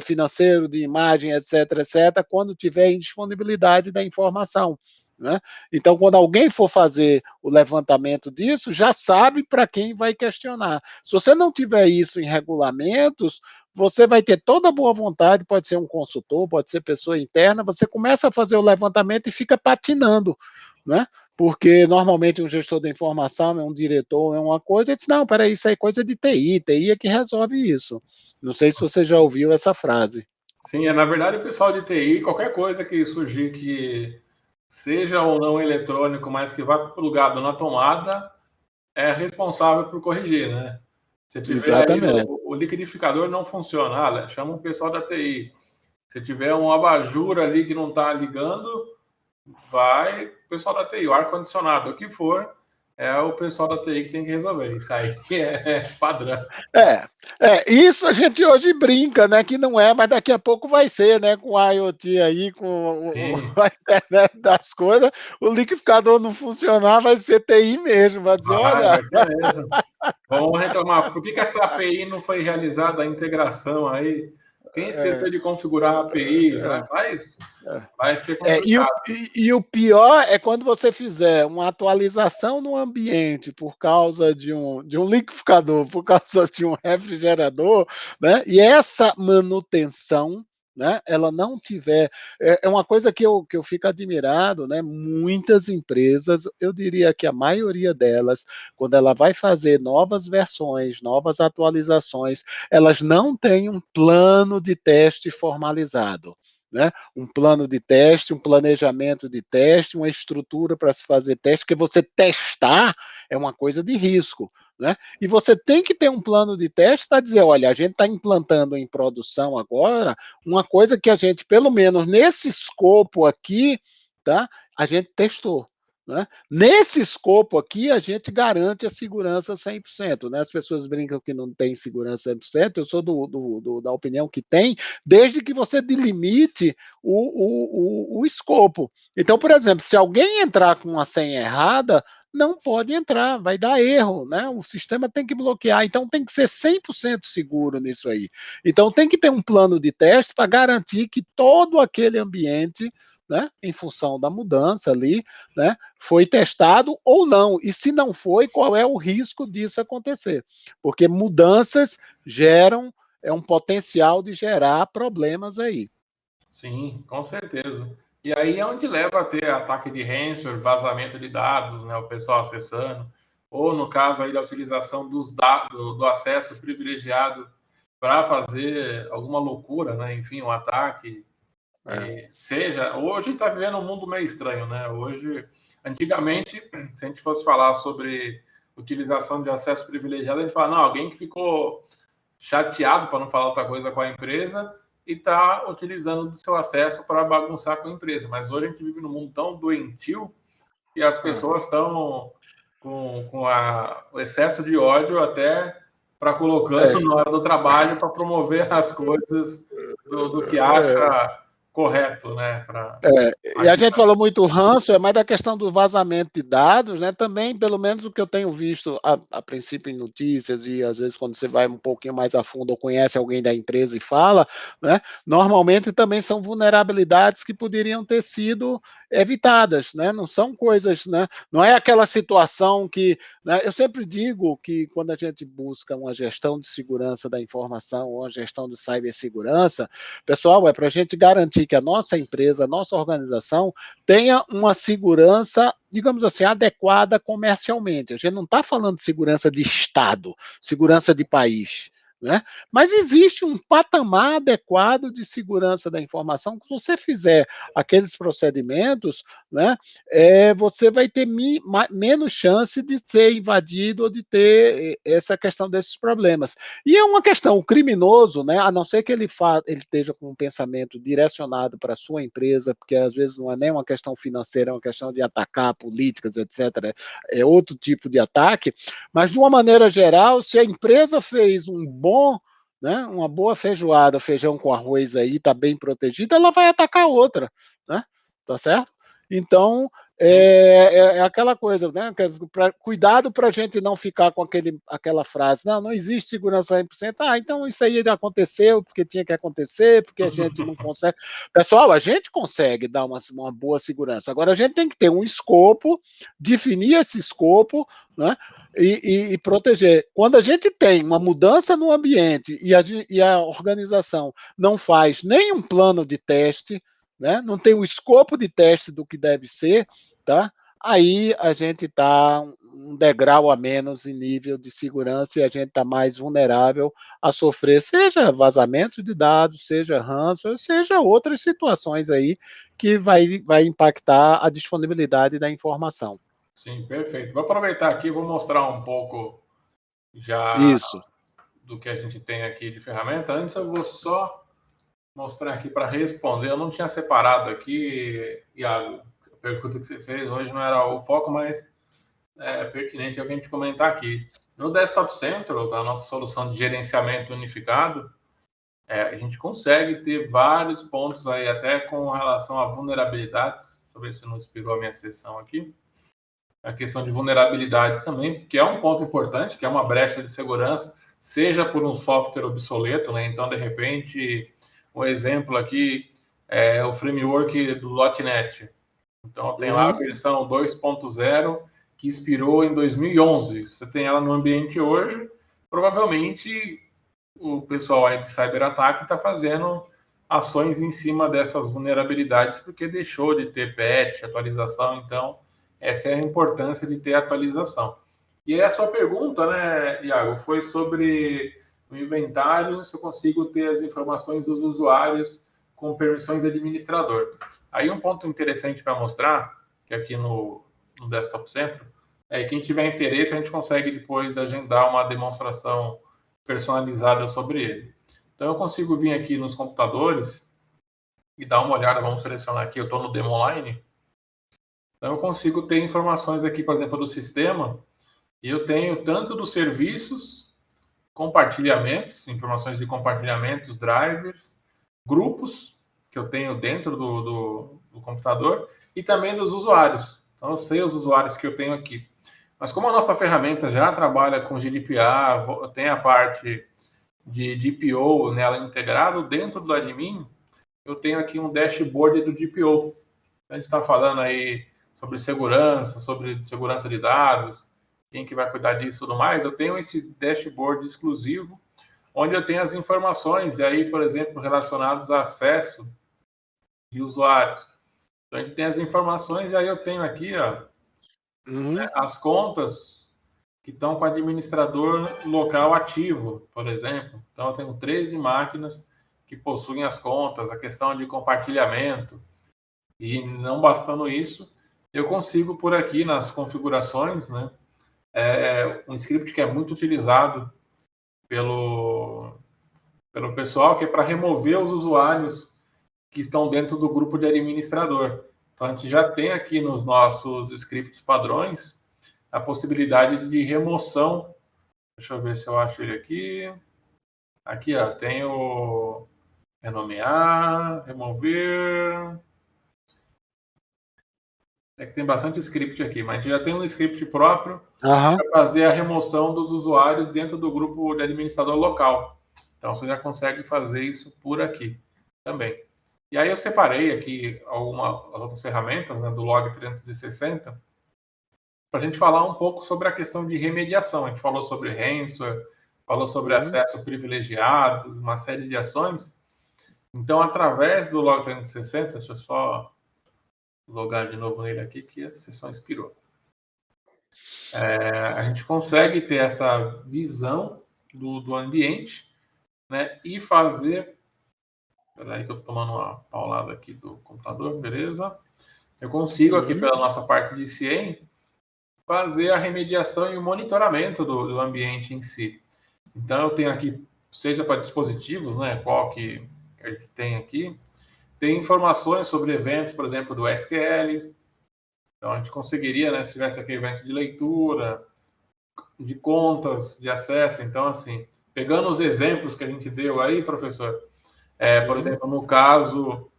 financeiro, de imagem, etc., quando tiver indisponibilidade da informação. Né? Então, quando alguém for fazer o levantamento disso, já sabe para quem vai questionar. Se você não tiver isso em regulamentos, você vai ter toda a boa vontade, pode ser um consultor, pode ser pessoa interna, você começa a fazer o levantamento e fica patinando, né? Porque normalmente um gestor da informação é um diretor, é uma coisa, e diz, não, peraí, isso aí é coisa de TI é que resolve isso. Não sei se você já ouviu essa frase. Sim, na verdade o pessoal de TI, qualquer coisa que surgir que seja ou não eletrônico, mas que vá plugado na tomada, é responsável por corrigir, né? Se tiver aí Exatamente. o liquidificador não funciona, chama o pessoal da TI. Se tiver um abajur ali que não está ligando, vai o pessoal da TI. O ar-condicionado, o que for, é o pessoal da TI que tem que resolver. Isso aí que é padrão. Isso a gente hoje brinca, né? Que não é, mas daqui a pouco vai ser, né? Com o IoT aí, com a internet das coisas, o liquidificador não funcionar, vai ser TI mesmo, vai dizer, olha. Vai ser mesmo. Vamos retomar. Por que essa API não foi realizada a integração aí? Quem esqueceu de configurar a API? Vai ser complicado. E o pior é quando você fizer uma atualização no ambiente por causa de um liquidificador, por causa de um refrigerador, né? E essa manutenção, né? Ela não tiver. É uma coisa que eu fico admirado, né? Muitas empresas, eu diria que a maioria delas, quando ela vai fazer novas versões, novas atualizações, elas não têm um plano de teste formalizado. Né? Um plano de teste, um planejamento de teste, uma estrutura para se fazer teste, porque você testar é uma coisa de risco. Né? E você tem que ter um plano de teste para dizer, olha, a gente está implantando em produção agora uma coisa que a gente, pelo menos nesse escopo aqui, tá? A gente testou. né? Nesse escopo aqui, a gente garante a segurança 100%, né? As pessoas brincam que não tem segurança 100%, eu sou da opinião que tem, desde que você delimite o escopo. Então, por exemplo, se alguém entrar com uma senha errada, não pode entrar, vai dar erro, né? O sistema tem que bloquear, então tem que ser 100% seguro nisso aí. Então tem que ter um plano de teste para garantir que todo aquele ambiente, né, em função da mudança ali, né, foi testado ou não. E se não foi, qual é o risco disso acontecer? Porque mudanças geram um potencial de gerar problemas aí. Sim, com certeza. E aí é onde leva a ter ataque de ransomware, vazamento de dados, né, o pessoal acessando, ou no caso aí da utilização dos dados, do acesso privilegiado para fazer alguma loucura, né, enfim, um ataque. Seja, hoje está vivendo um mundo meio estranho, né? Hoje, antigamente, se a gente fosse falar sobre utilização de acesso privilegiado, a gente fala, não, alguém que ficou chateado, para não falar outra coisa, com a empresa e está utilizando do seu acesso para bagunçar com a empresa. Mas hoje a gente vive num mundo tão doentio que as pessoas estão com o excesso de ódio até para colocando na hora do trabalho para promover as coisas do que acha correto, né? E a gente falou muito ranço, é mais da questão do vazamento de dados, né? Também, pelo menos o que eu tenho visto a princípio em notícias e às vezes quando você vai um pouquinho mais a fundo ou conhece alguém da empresa e fala, né? Normalmente também são vulnerabilidades que poderiam ter sido evitadas, né? Não são coisas, né? Não é aquela situação que, né? Eu sempre digo que quando a gente busca uma gestão de segurança da informação ou uma gestão de cibersegurança, pessoal, é para a gente garantir que a nossa empresa, a nossa organização tenha uma segurança, digamos assim, adequada comercialmente. A gente não está falando de segurança de Estado, segurança de país. Né? Mas existe um patamar adequado de segurança da informação que, se você fizer aqueles procedimentos, né, você vai ter menos chance de ser invadido ou de ter essa questão desses problemas. E é uma questão, o criminoso, né, a não ser que ele esteja com um pensamento direcionado para a sua empresa, porque às vezes não é nem uma questão financeira, é uma questão de atacar políticas, etc. É outro tipo de ataque, mas de uma maneira geral, se a empresa fez um bom, né, uma boa feijoada, feijão com arroz aí, está bem protegida, ela vai atacar outra, né? Tá certo? Então, é aquela coisa, né? Cuidado para a gente não ficar com aquela frase, não existe segurança 100%. Então isso aí aconteceu porque tinha que acontecer, porque a gente não consegue. Pessoal, a gente consegue dar uma boa segurança. Agora a gente tem que ter um escopo, definir esse escopo, né? E proteger. Quando a gente tem uma mudança no ambiente e a organização não faz nenhum plano de teste, né? Não tem o escopo de teste do que deve ser, tá? Aí a gente está um degrau a menos em nível de segurança e a gente está mais vulnerável a sofrer, seja vazamento de dados, seja ranço, seja outras situações aí que vai impactar a disponibilidade da informação. Sim, perfeito. Vou aproveitar aqui e vou mostrar um pouco já Isso. do que a gente tem aqui de ferramenta. Antes eu vou só mostrar aqui para responder. Eu não tinha separado aqui, Iago, a pergunta que você fez hoje não era o foco, mas é pertinente a gente comentar aqui. No Desktop Central, da nossa solução de gerenciamento unificado, a gente consegue ter vários pontos aí, até com relação a vulnerabilidades. Deixa eu ver se não expirou a minha sessão aqui. A questão de vulnerabilidades também, que é um ponto importante, que é uma brecha de segurança, seja por um software obsoleto, né? Então, de repente, um exemplo aqui é o framework do .NET. Então, tem lá a versão 2.0 que expirou em 2011. Você tem ela no ambiente hoje, provavelmente o pessoal aí de cyberataque está fazendo ações em cima dessas vulnerabilidades porque deixou de ter patch, atualização. Então, essa é a importância de ter atualização. E aí a sua pergunta, né, Iago, foi sobre o inventário, se eu consigo ter as informações dos usuários com permissões de administrador. Aí um ponto interessante para mostrar, que aqui no Desktop Centro, é que quem tiver interesse, a gente consegue depois agendar uma demonstração personalizada sobre ele. Então eu consigo vir aqui nos computadores e dar uma olhada, vamos selecionar aqui, eu estou no Demo Online. Então, eu consigo ter informações aqui, por exemplo, do sistema, e eu tenho tanto dos serviços, compartilhamentos, informações de compartilhamentos, drivers, grupos que eu tenho dentro do computador e também dos usuários. Então, eu sei os usuários que eu tenho aqui. Mas como a nossa ferramenta já trabalha com GDPR, tem a parte de DPO nela integrado, dentro do admin, eu tenho aqui um dashboard do DPO. A gente está falando aí sobre segurança de dados, quem que vai cuidar disso e tudo mais. Eu tenho esse dashboard exclusivo, onde eu tenho as informações, e aí, por exemplo, relacionados a acesso de usuários. Então, a gente tem as informações, e aí eu tenho aqui, ó, as contas que estão com administrador local ativo, por exemplo. Então, eu tenho 13 máquinas que possuem as contas, a questão de compartilhamento. E não bastando isso, eu consigo por aqui nas configurações, né, um script que é muito utilizado pelo pessoal, que é para remover os usuários que estão dentro do grupo de administrador. Então, a gente já tem aqui nos nossos scripts padrões a possibilidade de remoção. Deixa eu ver se eu acho ele aqui. Aqui, ó, tem o renomear, remover. É que tem bastante script aqui, mas a gente já tem um script próprio para fazer a remoção dos usuários dentro do grupo de administrador local. Então, você já consegue fazer isso por aqui também. E aí eu separei aqui algumas outras ferramentas, né, do Log 360 para a gente falar um pouco sobre a questão de remediação. A gente falou sobre ransomware, falou sobre acesso privilegiado, uma série de ações. Então, através do Log 360, deixa eu só logar de novo nele aqui, que a sessão expirou. A gente consegue ter essa visão do ambiente, né, e fazer... Espera aí que eu estou tomando uma paulada aqui do computador, beleza? Eu consigo aqui, pela nossa parte de CIEM, fazer a remediação e o monitoramento do ambiente em si. Então, eu tenho aqui, seja para dispositivos, né, qual que a gente tem aqui, tem informações sobre eventos, por exemplo, do SQL. Então, a gente conseguiria, né, se tivesse aqui evento de leitura, de contas, de acesso. Então, assim, pegando os exemplos que a gente deu aí, professor, por exemplo, no caso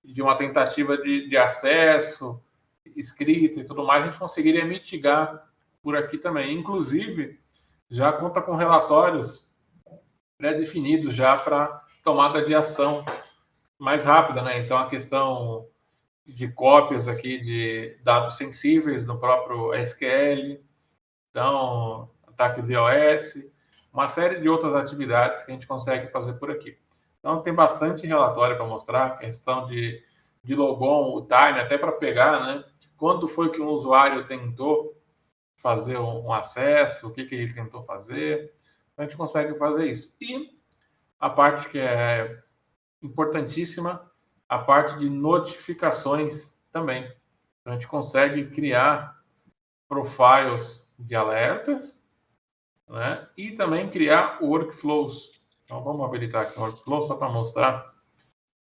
de uma tentativa de acesso, escrita e tudo mais, a gente conseguiria mitigar por aqui também. Inclusive, já conta com relatórios pré-definidos já para tomada de ação mais rápida, né? Então, a questão de cópias aqui de dados sensíveis no próprio SQL, então, ataque DOS, uma série de outras atividades que a gente consegue fazer por aqui. Então, tem bastante relatório para mostrar, questão de logon, o time, até para pegar, né? Quando foi que um usuário tentou fazer um acesso, o que ele tentou fazer. A gente consegue fazer isso. E a parte que é importantíssima, a parte de notificações também. Então, a gente consegue criar profiles de alertas, né? E também criar workflows. Então, vamos habilitar aqui o workflow só para mostrar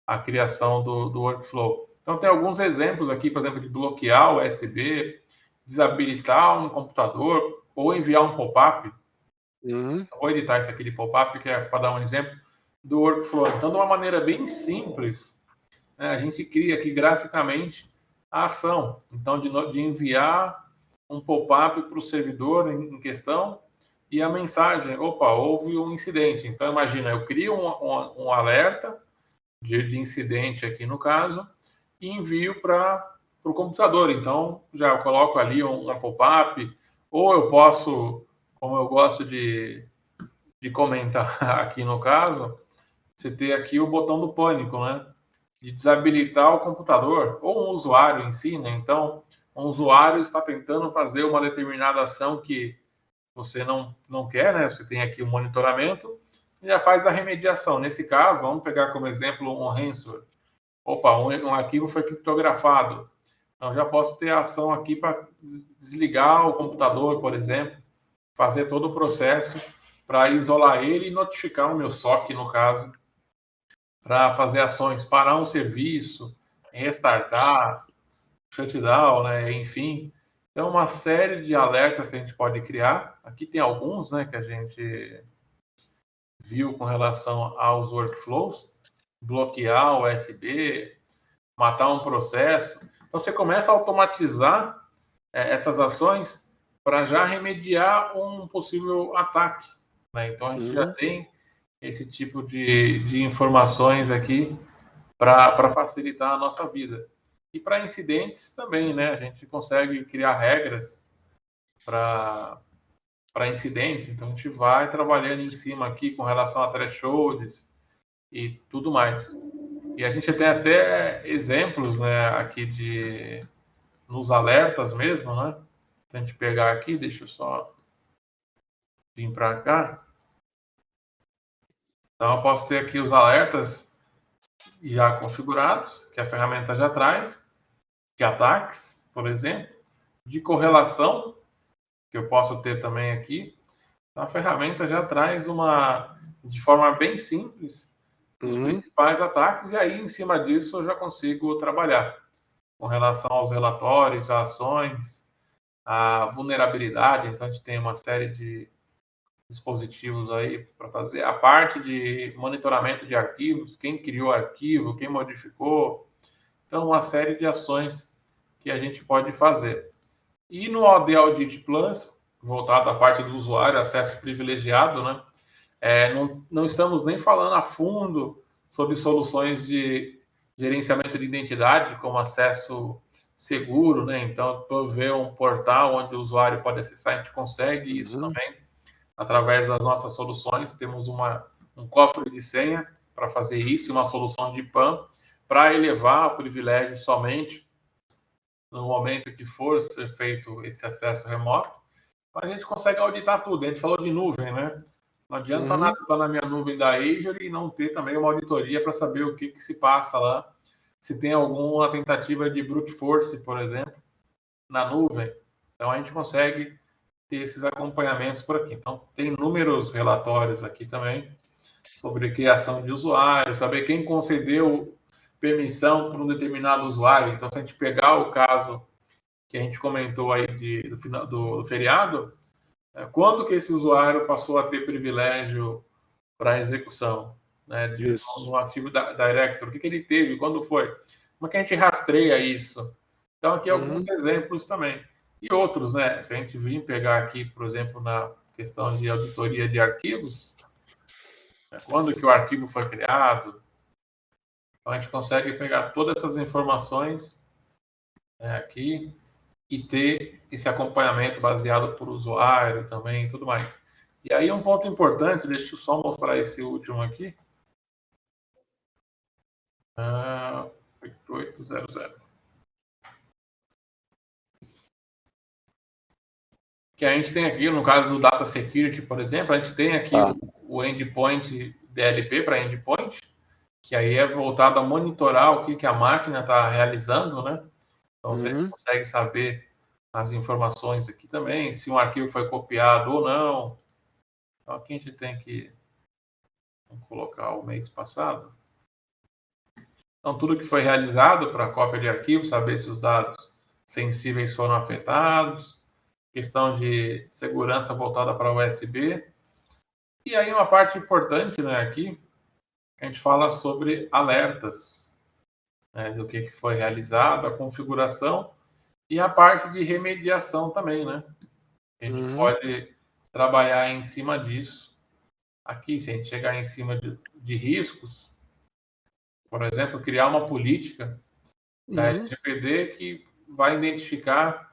a criação do workflow. Então, tem alguns exemplos aqui, por exemplo, de bloquear o USB, desabilitar um computador ou enviar um pop-up. Vou editar esse aqui de pop-up, que é para dar um exemplo do workflow. Então, de uma maneira bem simples, né, a gente cria aqui graficamente a ação. Então, de enviar um pop-up para o servidor em questão e a mensagem, opa, houve um incidente. Então, imagina, eu crio um alerta de incidente aqui no caso e envio para o computador. Então, já coloco ali um pop-up, ou eu posso, como eu gosto de comentar aqui no caso, você ter aqui o botão do pânico, né? De desabilitar o computador, ou um usuário em si, né? Então, um usuário está tentando fazer uma determinada ação que você não quer, né? Você tem aqui o monitoramento e já faz a remediação. Nesse caso, vamos pegar como exemplo um ransomware. Opa, um arquivo foi criptografado. Então, já posso ter a ação aqui para desligar o computador, por exemplo, fazer todo o processo para isolar ele e notificar o meu SOC, no caso, para fazer ações, parar um serviço, restartar, shutdown, né? Enfim, então uma série de alertas que a gente pode criar. Aqui tem alguns, né, que a gente viu com relação aos workflows, bloquear o USB, matar um processo. Então você começa a automatizar essas ações para já remediar um possível ataque, né? Então a gente já tem esse tipo de informações aqui para facilitar a nossa vida. E para incidentes também, né? A gente consegue criar regras para incidentes, então a gente vai trabalhando em cima aqui com relação a thresholds e tudo mais. E a gente tem até exemplos, né, aqui nos alertas mesmo, né? Se a gente pegar aqui, deixa eu só vir para cá. Então eu posso ter aqui os alertas já configurados, que a ferramenta já traz, de ataques, por exemplo, de correlação, que eu posso ter também aqui. Então, a ferramenta já traz de forma bem simples, os principais ataques, e aí, em cima disso, eu já consigo trabalhar com relação aos relatórios, às ações, a vulnerabilidade. Então, a gente tem uma série de dispositivos aí para fazer. A parte de monitoramento de arquivos, quem criou o arquivo, quem modificou. Então, uma série de ações que a gente pode fazer. E no AD Audit Plus, voltado à parte do usuário, acesso privilegiado, né? Não estamos nem falando a fundo sobre soluções de gerenciamento de identidade, como acesso seguro, né? Então, prover um portal onde o usuário pode acessar, a gente consegue isso também através das nossas soluções. Temos um cofre de senha para fazer isso, uma solução de PAN para elevar o privilégio somente no momento que for ser feito esse acesso remoto. A gente consegue auditar tudo. A gente falou de nuvem, né? Não adianta nada estar na minha nuvem da Azure e não ter também uma auditoria para saber o que se passa lá, se tem alguma tentativa de brute force, por exemplo, na nuvem. Então a gente consegue ter esses acompanhamentos por aqui. Então tem inúmeros relatórios aqui também sobre criação de usuário, saber quem concedeu permissão para um determinado usuário. Então, se a gente pegar o caso que a gente comentou aí do final do feriado, quando que esse usuário passou a ter privilégio para execução, né, no Active Directory, o que ele teve, quando foi, como é que a gente rastreia isso? Então, aqui alguns exemplos também. E outros, né? Se a gente vir pegar aqui, por exemplo, na questão de auditoria de arquivos, quando que o arquivo foi criado, então a gente consegue pegar todas essas informações aqui e ter esse acompanhamento baseado por usuário também e tudo mais. E aí um ponto importante, deixa eu só mostrar esse último aqui. 8800. Que a gente tem aqui, no caso do Data Security, por exemplo, a gente tem aqui o Endpoint DLP para Endpoint, que aí é voltado a monitorar o que a máquina está realizando, né? Então você consegue saber as informações aqui também, se um arquivo foi copiado ou não. Então aqui a gente tem que colocar o mês passado. Então tudo que foi realizado para cópia de arquivo, saber se os dados sensíveis foram afetados, questão de segurança voltada para USB. E aí uma parte importante, né, aqui, a gente fala sobre alertas, né, do que foi realizado, a configuração e a parte de remediação também, né? A gente pode trabalhar em cima disso. Aqui, se a gente chegar em cima de riscos, por exemplo, criar uma política da LGPD que vai identificar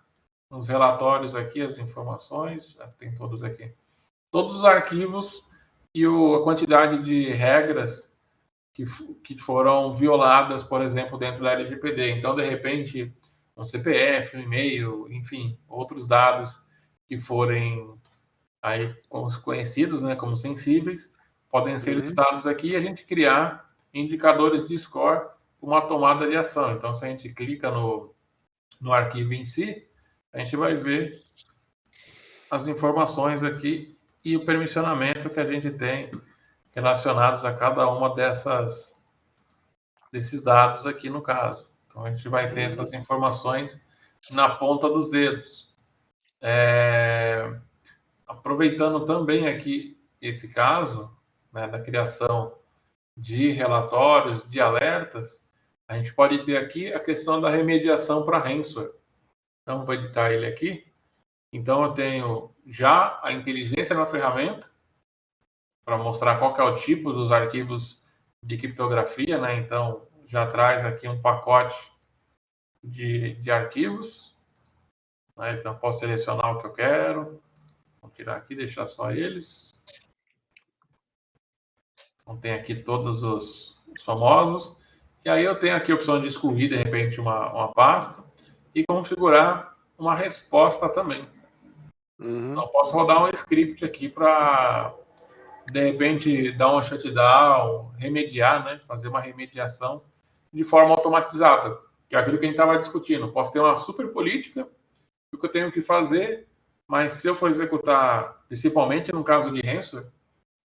nos relatórios aqui as informações, tem todos aqui, todos os arquivos e a quantidade de regras que foram violadas, por exemplo, dentro da LGPD. Então, de repente, um CPF, um e-mail, enfim, outros dados que forem aí conhecidos, né, como sensíveis, podem ser listados aqui e a gente criar indicadores de score para uma tomada de ação. Então, se a gente clica no arquivo em si, a gente vai ver as informações aqui e o permissionamento que a gente tem relacionados a cada uma desses dados aqui no caso. Então a gente vai ter essas informações na ponta dos dedos. Aproveitando também aqui esse caso, né, da criação de relatórios, de alertas, a gente pode ter aqui a questão da remediação para ransomware. Então, vou editar ele aqui. Então, eu tenho já a inteligência na ferramenta, para mostrar qual que é o tipo dos arquivos de criptografia, né? Então, já traz aqui um pacote de arquivos. Né? Então, posso selecionar o que eu quero. Vou tirar aqui, deixar só eles. Então, tem aqui todos os famosos. E aí eu tenho aqui a opção de excluir, de repente, uma pasta e configurar uma resposta também. Então, posso rodar um script aqui para, de repente, dar uma shutdown, remediar, né? Fazer uma remediação de forma automatizada, que é aquilo que a gente estava discutindo. Posso ter uma super política, o que eu tenho que fazer, mas se eu for executar, principalmente no caso de ransomware,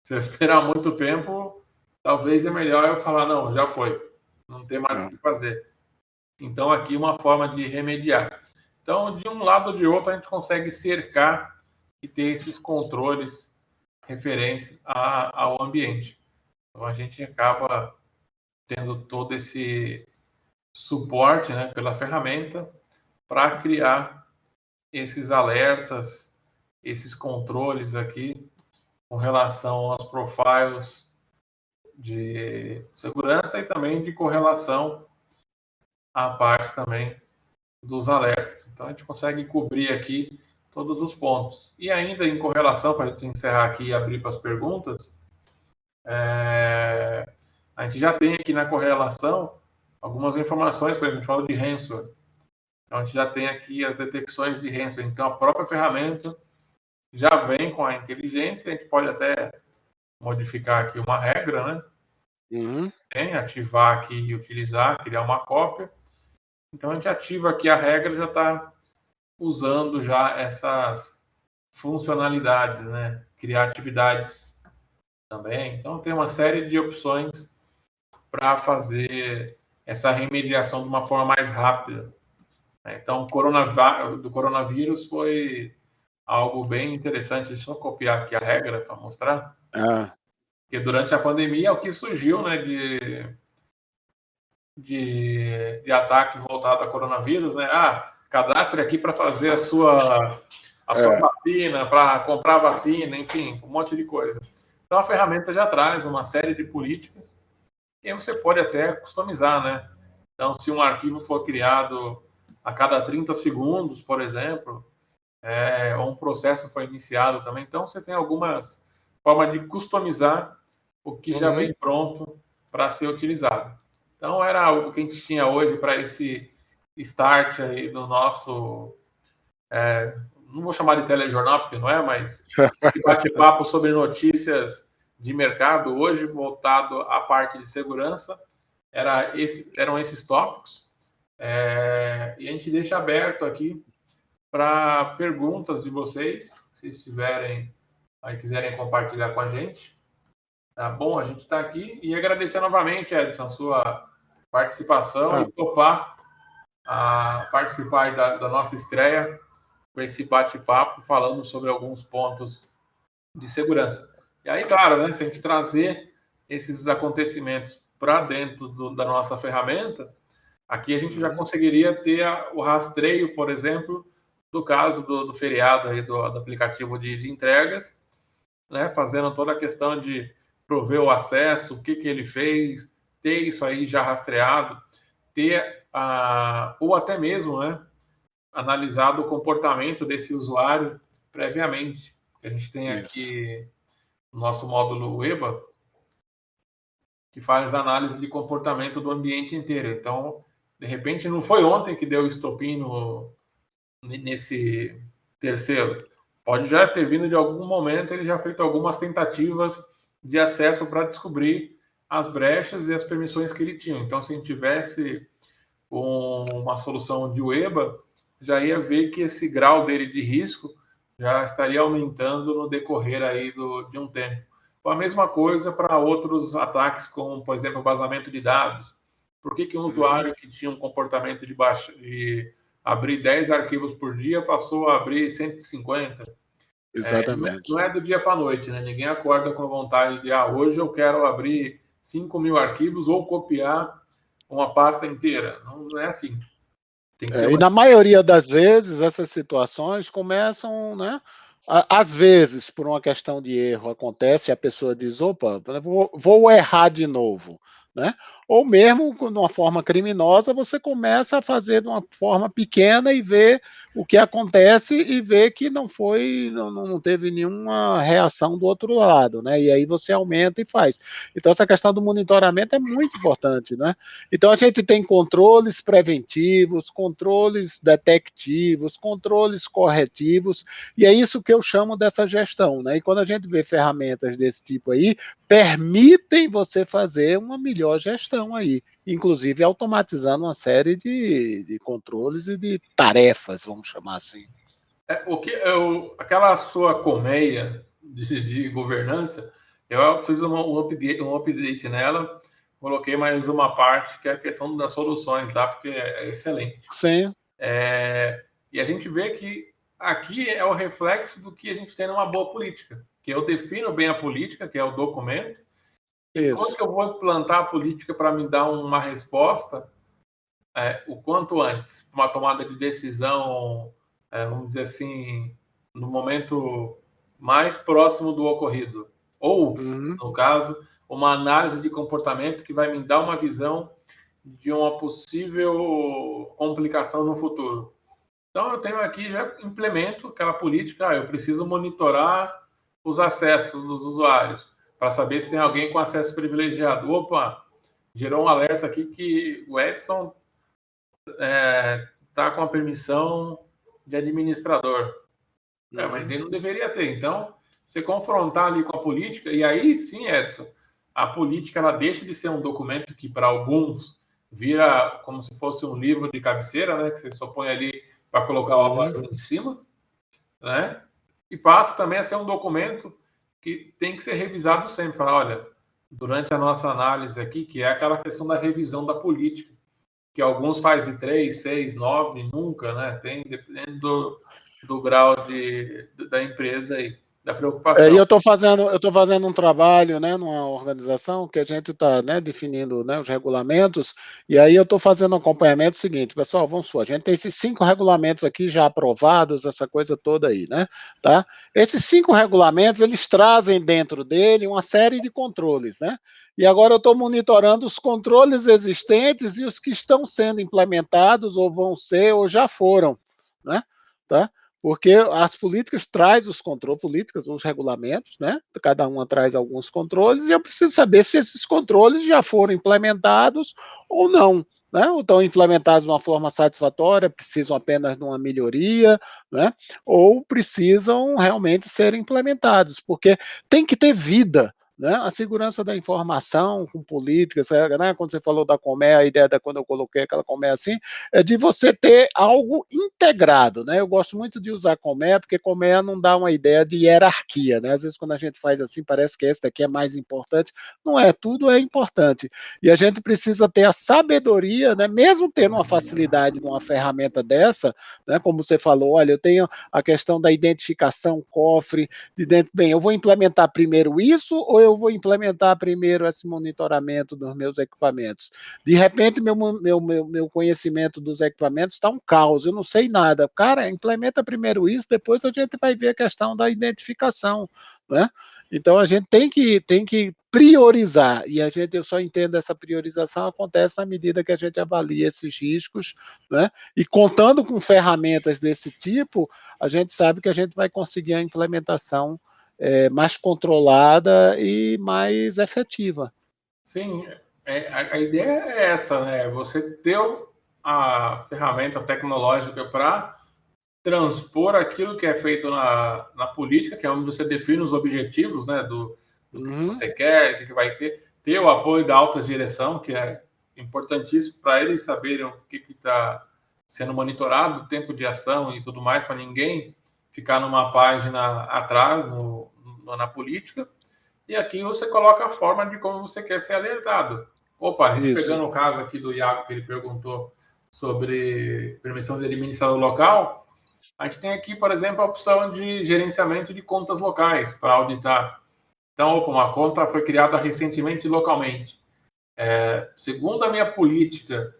se eu esperar muito tempo, talvez é melhor eu falar, não, já foi, não tem mais o que fazer. Então, aqui uma forma de remediar. Então, de um lado ou de outro, a gente consegue cercar e ter esses controles referentes ao ambiente. Então, a gente acaba tendo todo esse suporte, né, pela ferramenta para criar esses alertas, esses controles aqui com relação aos profiles de segurança e também de correlação à parte também dos alertas. Então, a gente consegue cobrir aqui todos os pontos. E ainda em correlação, para a gente encerrar aqui e abrir para as perguntas, a gente já tem aqui na correlação algumas informações, por exemplo, a gente fala de ransomware. Então, a gente já tem aqui as detecções de ransomware. Então, a própria ferramenta já vem com a inteligência, a gente pode até modificar aqui uma regra, né? Tem, ativar aqui e utilizar, criar uma cópia. Então, a gente ativa aqui a regra, já está usando já essas funcionalidades, né? Criar atividades também. Então, tem uma série de opções para fazer essa remediação de uma forma mais rápida. Então, do coronavírus foi algo bem interessante. Deixa eu só copiar aqui a regra para mostrar. Porque durante a pandemia, o que surgiu, né, de ataque voltado a coronavírus, né? Cadastre aqui para fazer a sua vacina, para comprar vacina, enfim, um monte de coisa. Então, a ferramenta já traz uma série de políticas e aí você pode até customizar, né? Então, se um arquivo for criado a cada 30 segundos, por exemplo, ou um processo foi iniciado também, então você tem algumas formas de customizar o que já vem pronto para ser utilizado. Então, era algo que a gente tinha hoje para esse start aí do nosso... não vou chamar de telejornal, porque não é, mas bate-papo sobre notícias de mercado, hoje voltado à parte de segurança. Eram esses tópicos. E a gente deixa aberto aqui para perguntas de vocês, se estiverem aí, quiserem compartilhar com a gente. Tá bom? A gente está aqui e agradecer novamente, Edson, a sua participação e topar participar da nossa estreia com esse bate-papo falando sobre alguns pontos de segurança. E aí, claro, né, se a gente trazer esses acontecimentos para dentro da nossa ferramenta, aqui a gente já conseguiria ter o rastreio, por exemplo, do caso do feriado aí do aplicativo de entregas, né, fazendo toda a questão de prover o acesso, o que ele fez, ter isso aí já rastreado, ter ou até mesmo, né, analisado o comportamento desse usuário previamente. A gente tem aqui o nosso módulo EBA, que faz análise de comportamento do ambiente inteiro. Então, de repente, não foi ontem que deu o estopim nesse terceiro. Pode já ter vindo de algum momento, ele já feito algumas tentativas de acesso para descobrir as brechas e as permissões que ele tinha. Então, se a gente tivesse uma solução de UEBA, já ia ver que esse grau dele de risco já estaria aumentando no decorrer aí de um tempo. A mesma coisa para outros ataques, como, por exemplo, vazamento de dados. Por que um usuário que tinha um comportamento de abrir 10 arquivos por dia passou a abrir 150? Não Exatamente. é do dia para a noite, né? Ninguém acorda com vontade de, hoje eu quero abrir 5.000 arquivos ou copiar uma pasta inteira. Não é assim. Tem que ter E uma... na maioria das vezes, essas situações começam, né? Às vezes, por uma questão de erro, acontece e a pessoa diz: opa, vou errar de novo. Né? Ou mesmo de uma forma criminosa, você começa a fazer de uma forma pequena e ver o que acontece e ver que não teve nenhuma reação do outro lado, né? E aí você aumenta e faz. Então, essa questão do monitoramento é muito importante, né? Então, a gente tem controles preventivos, controles detectivos, controles corretivos, e é isso que eu chamo dessa gestão, né? E quando a gente vê ferramentas desse tipo aí, permitem você fazer uma melhor gestão aí, inclusive automatizando uma série de controles e de tarefas, vamos chamar assim. Aquela sua colmeia de governança, eu fiz um update nela, coloquei mais uma parte que é a questão das soluções lá, porque é excelente. Sim. E a gente vê que aqui é o reflexo do que a gente tem numa boa política, que eu defino bem a política, que é o documento, e quando Isso. que eu vou implantar a política para me dar uma resposta o quanto antes, uma tomada de decisão, vamos dizer assim, no momento mais próximo do ocorrido. Ou, no caso, uma análise de comportamento que vai me dar uma visão de uma possível complicação no futuro. Então, eu tenho aqui, já implemento aquela política, eu preciso monitorar os acessos dos usuários, para saber se tem alguém com acesso privilegiado. Opa, gerou um alerta aqui que o Edson está com a permissão de administrador. Mas ele não deveria ter. Então, você confrontar ali com a política, e aí sim, Edson, a política ela deixa de ser um documento que para alguns vira como se fosse um livro de cabeceira, né, que você só põe ali para colocar o abajur em cima, né? E passa também a ser um documento que tem que ser revisado sempre. Falar, olha, durante a nossa análise aqui, que é aquela questão da revisão da política, que alguns fazem 3, 6, 9, nunca, né? Tem, dependendo do grau da empresa aí, da E preocupação. eu estou fazendo um trabalho, né, numa organização que a gente está, né, definindo, né, os regulamentos, e aí eu estou fazendo um acompanhamento seguinte, pessoal, vamos supor, a gente tem esses 5 regulamentos aqui já aprovados, essa coisa toda aí, né, tá? Esses 5 regulamentos, eles trazem dentro dele uma série de controles, né? E agora eu estou monitorando os controles existentes e os que estão sendo implementados, ou vão ser, ou já foram, né? Tá? Porque as políticas traz os controles, políticas, os regulamentos, né? Cada uma traz alguns controles, e eu preciso saber se esses controles já foram implementados ou não. Né? Ou estão implementados de uma forma satisfatória, precisam apenas de uma melhoria, né? Ou precisam realmente ser implementados, porque tem que ter vida. Né? A segurança da informação com políticas, né? Quando você falou da Comé, a ideia da quando eu coloquei aquela Comé assim, é de você ter algo integrado, né? Eu gosto muito de usar colmeia, porque colmeia não dá uma ideia de hierarquia, né? Às vezes quando a gente faz assim, parece que esse daqui é mais importante. Não é, tudo é importante. E a gente precisa ter a sabedoria, né? Mesmo tendo uma facilidade de uma ferramenta dessa, né? Como você falou, olha, eu tenho a questão da identificação, cofre, de dentro, bem, eu vou implementar primeiro isso ou eu vou implementar primeiro esse monitoramento dos meus equipamentos? De repente, meu conhecimento dos equipamentos está um caos, eu não sei nada. Cara, implementa primeiro isso, depois a gente vai ver a questão da identificação, né? Então a gente tem que priorizar, e a gente, eu só entendo essa priorização acontece na medida que a gente avalia esses riscos, né? E contando com ferramentas desse tipo, a gente sabe que a gente vai conseguir a implementação mais controlada e mais efetiva. Sim, a ideia é essa, né? Você ter a ferramenta tecnológica para transpor aquilo que é feito na política, que é onde você define os objetivos, né, do que você quer, o que vai ter o apoio da alta direção, que é importantíssimo para eles saberem o que está sendo monitorado, o tempo de ação e tudo mais, para ninguém ficar numa página atrás na política. E aqui você coloca a forma de como você quer ser alertado. Opa, a gente Isso. pegando o caso aqui do Iago, que ele perguntou sobre permissão de administrador local, a gente tem aqui, por exemplo, a opção de gerenciamento de contas locais para auditar. Então, opa, uma conta foi criada recentemente localmente. Segundo a minha política,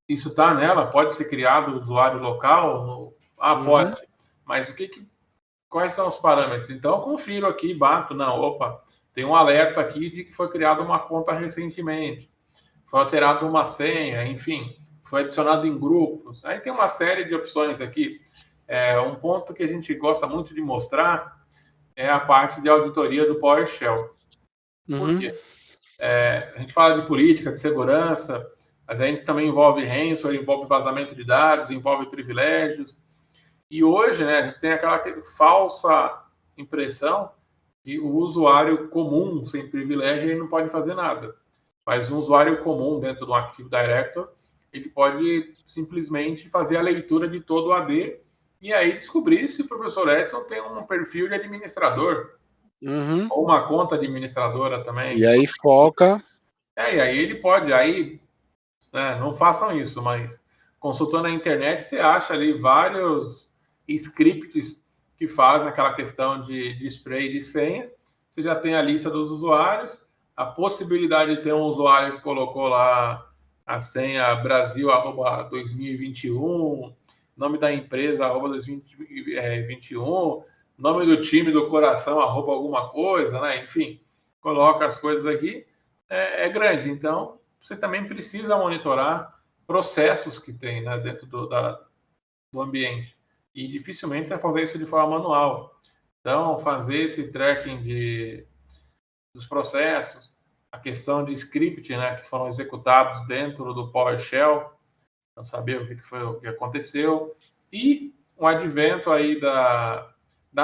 isso está nela? Pode ser criado usuário local? Pode. Mas quais são os parâmetros? Então, eu confiro aqui, bato, não, opa, tem um alerta aqui de que foi criada uma conta recentemente, foi alterada uma senha, enfim, foi adicionado em grupos. Aí tem uma série de opções aqui. Um ponto que a gente gosta muito de mostrar é a parte de auditoria do PowerShell. Por quê? A gente fala de política, de segurança, mas a gente também envolve ransomware, envolve vazamento de dados, envolve privilégios. E hoje, né, a gente tem aquela falsa impressão que o usuário comum, sem privilégio, ele não pode fazer nada. Mas um usuário comum dentro do Active Directory, ele pode simplesmente fazer a leitura de todo o AD e aí descobrir se o professor Edson tem um perfil de administrador ou uma conta administradora também. E aí foca. E aí ele pode, né, não façam isso, mas consultando na internet você acha ali vários scripts que fazem aquela questão de spray de senha. Você já tem a lista dos usuários, a possibilidade de ter um usuário que colocou lá a senha Brasil@2021, nome da empresa @2021, nome do time do coração @alguma coisa, né? Enfim, coloca as coisas aqui, é grande. Então, você também precisa monitorar processos que tem, né, dentro do ambiente. E dificilmente você vai fazer isso de forma manual. Então, fazer esse tracking dos processos, a questão de script, né, que foram executados dentro do PowerShell, então saber o que aconteceu, e um advento aí da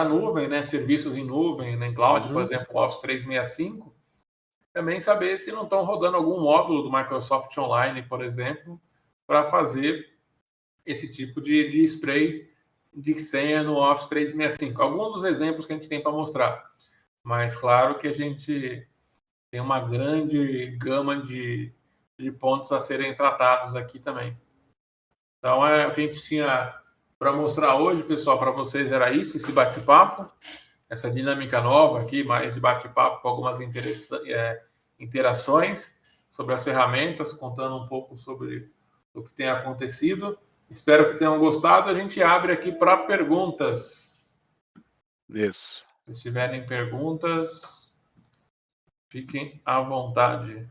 nuvem, né, serviços em nuvem, né, em cloud, por exemplo, o Office 365, também saber se não estão rodando algum módulo do Microsoft Online, por exemplo, para fazer esse tipo de spray de senha no Office 365. Alguns dos exemplos que a gente tem para mostrar. Mas claro que a gente tem uma grande gama de pontos a serem tratados aqui também. Então, o que a gente tinha para mostrar hoje, pessoal, para vocês era isso, esse bate-papo, essa dinâmica nova aqui, mais de bate-papo com algumas interações sobre as ferramentas, contando um pouco sobre o que tem acontecido. Espero que tenham gostado. A gente abre aqui para perguntas. Isso. Se tiverem perguntas, fiquem à vontade.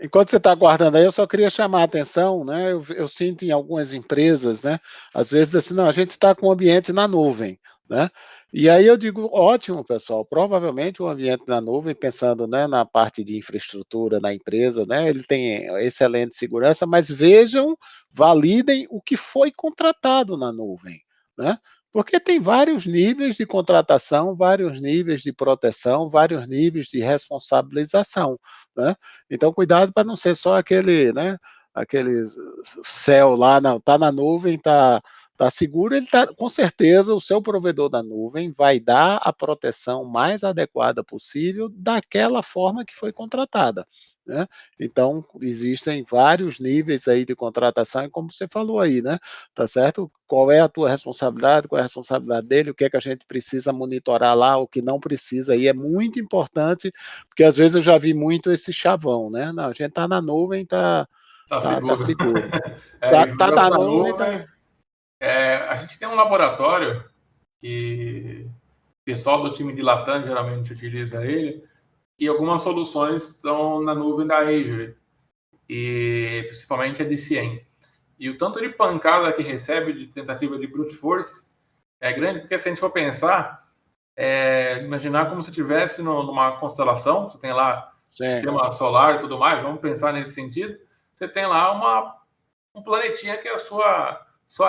Enquanto você está aguardando aí, eu só queria chamar a atenção, né? Eu sinto em algumas empresas, né? Às vezes assim, não, a gente está com o ambiente na nuvem, né? E aí eu digo, ótimo, pessoal, provavelmente o ambiente na nuvem, pensando, né, na parte de infraestrutura da empresa, né? Ele tem excelente segurança, mas vejam, validem o que foi contratado na nuvem, né? Porque tem vários níveis de contratação, vários níveis de proteção, vários níveis de responsabilização, né? Então, cuidado para não ser só aquele, né, aquele céu lá, não, está na nuvem, tá seguro, ele tá, com certeza o seu provedor da nuvem vai dar a proteção mais adequada possível daquela forma que foi contratada, né? Então, existem vários níveis aí de contratação, e como você falou aí, né? Tá certo? Qual é a tua responsabilidade, qual é a responsabilidade dele, o que é que a gente precisa monitorar lá, o que não precisa, e é muito importante, porque às vezes eu já vi muito esse chavão, né? Não, a gente tá na nuvem, tá seguro. Tá na nuvem, tá... A gente tem um laboratório que o pessoal do time de Latam geralmente utiliza ele, e algumas soluções estão na nuvem da Azure, e principalmente a DCM. E o tanto de pancada que recebe de tentativa de brute force é grande, porque se a gente for pensar, imaginar como se estivesse numa constelação, você tem lá sistema solar e tudo mais, vamos pensar nesse sentido, você tem lá um planetinha que é a sua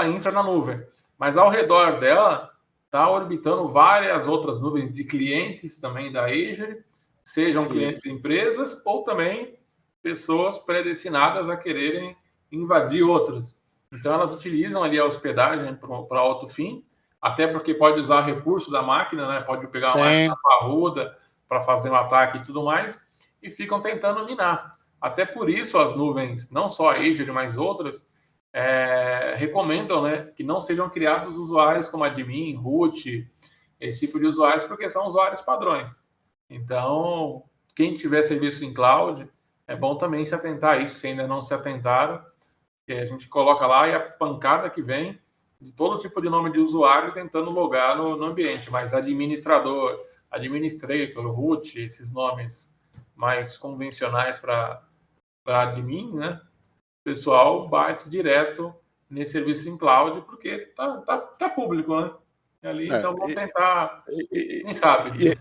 infra na nuvem, mas ao redor dela está orbitando várias outras nuvens de clientes também da Azure, sejam clientes de empresas ou também pessoas predestinadas a quererem invadir outras. Então, elas utilizam ali a hospedagem para alto fim, até porque pode usar recurso da máquina, né? Pode pegar uma máquina parruda, para fazer um ataque e tudo mais, e ficam tentando minar. Até por isso as nuvens, não só a Azure, mas outras, recomendam, né, que não sejam criados usuários como admin, root, esse tipo de usuários, porque são usuários padrões. Então, quem tiver serviço em cloud, é bom também se atentar a isso, se ainda não se atentaram, que a gente coloca lá e a pancada que vem de todo tipo de nome de usuário tentando logar no ambiente, mas administrador, administrator, root, esses nomes mais convencionais para admin, né? O pessoal bate direto nesse serviço em cloud, porque tá público, né? Ali, então vamos tentar, quem sabe, né?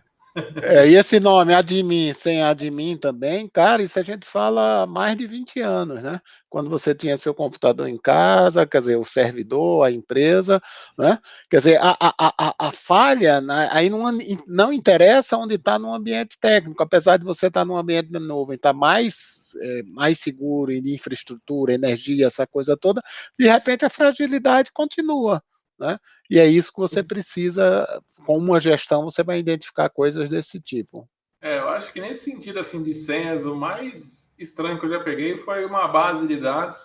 E esse nome, admin, sem admin também, cara, isso a gente fala há mais de 20 anos, né? Quando você tinha seu computador em casa, quer dizer, o servidor, a empresa, né? Quer dizer, a falha, né, aí não interessa onde está no ambiente técnico, apesar de você estar num ambiente novo e estar mais seguro em infraestrutura, energia, essa coisa toda, de repente a fragilidade continua, né? E é isso que você precisa, com uma gestão, você vai identificar coisas desse tipo. Eu acho que nesse sentido assim de senhas, o mais estranho que eu já peguei foi uma base de dados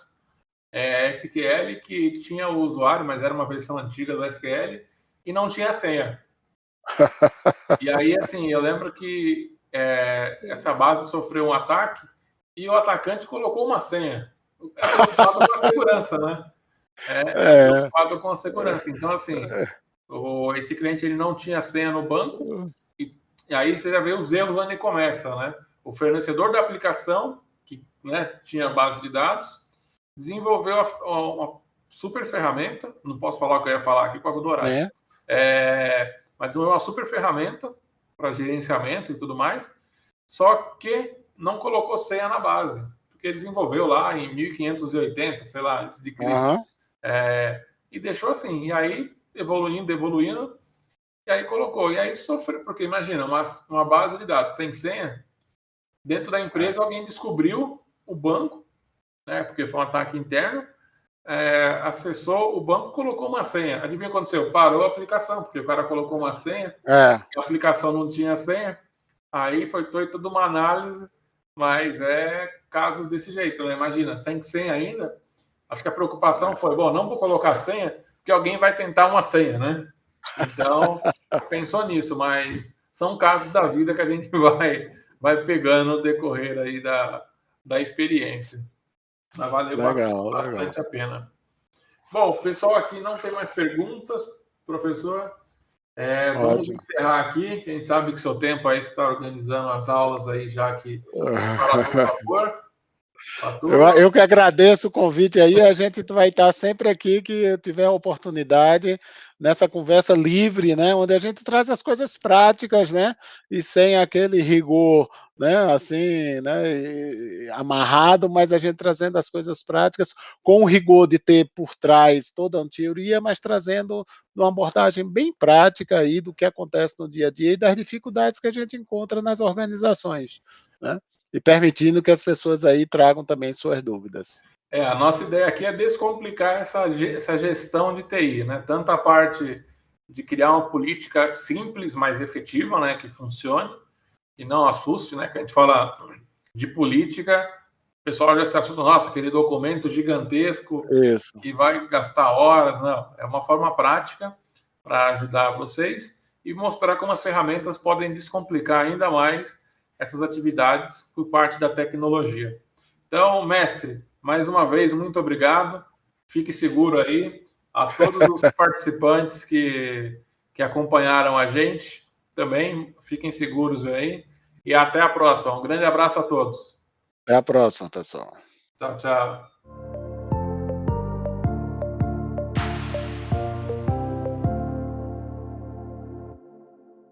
SQL que tinha o usuário, mas era uma versão antiga do SQL e não tinha senha. E aí, assim, eu lembro que essa base sofreu um ataque e o atacante colocou uma senha. É preocupado com a segurança, né? Preocupado com a segurança. Então, assim, esse cliente ele não tinha senha no banco e aí você já vê os erros onde começa, né? O fornecedor da aplicação, que, né, tinha base de dados, desenvolveu uma super ferramenta, não posso falar o que eu ia falar aqui por causa do horário, mas desenvolveu uma super ferramenta para gerenciamento e tudo mais, só que não colocou senha na base, porque desenvolveu lá em 1580, sei lá, antes de Cristo. E deixou assim, e aí evoluindo, e aí colocou, e aí sofreu, porque imagina, uma base de dados sem senha, dentro da empresa alguém descobriu o banco, né, porque foi um ataque interno, acessou o banco, colocou uma senha. Adivinha o que aconteceu? Parou a aplicação, porque o cara colocou uma senha, a aplicação não tinha senha, aí foi toda uma análise, mas casos desse jeito, né? Imagina, sem senha ainda, acho que a preocupação foi, bom, não vou colocar senha, porque alguém vai tentar uma senha, né? Então, pensou nisso, mas são casos da vida que a gente vai pegando no decorrer aí da experiência. Mas valeu bastante a pena. Bom, o pessoal aqui não tem mais perguntas, professor. Vamos encerrar aqui. Quem sabe que seu tempo aí está organizando as aulas aí, já que por favor. Eu que agradeço o convite aí, a gente vai estar sempre aqui que tiver a oportunidade nessa conversa livre, né, onde a gente traz as coisas práticas, né, e sem aquele rigor, né, assim, né, amarrado, mas a gente trazendo as coisas práticas com o rigor de ter por trás toda a teoria, mas trazendo uma abordagem bem prática aí do que acontece no dia a dia e das dificuldades que a gente encontra nas organizações, né? E permitindo que as pessoas aí tragam também suas dúvidas. A nossa ideia aqui é descomplicar essa gestão de TI, né? Tanto a parte de criar uma política simples, mais efetiva, né? Que funcione e não assuste, né? Que a gente fala de política, o pessoal já se assusta, nossa, aquele documento gigantesco que vai gastar horas. Não, é uma forma prática para ajudar vocês e mostrar como as ferramentas podem descomplicar ainda mais essas atividades por parte da tecnologia. Então, mestre, mais uma vez, muito obrigado. Fique seguro aí. A todos os participantes que acompanharam a gente, também fiquem seguros aí. E até a próxima. Um grande abraço a todos. Até a próxima, pessoal. Tchau, tchau.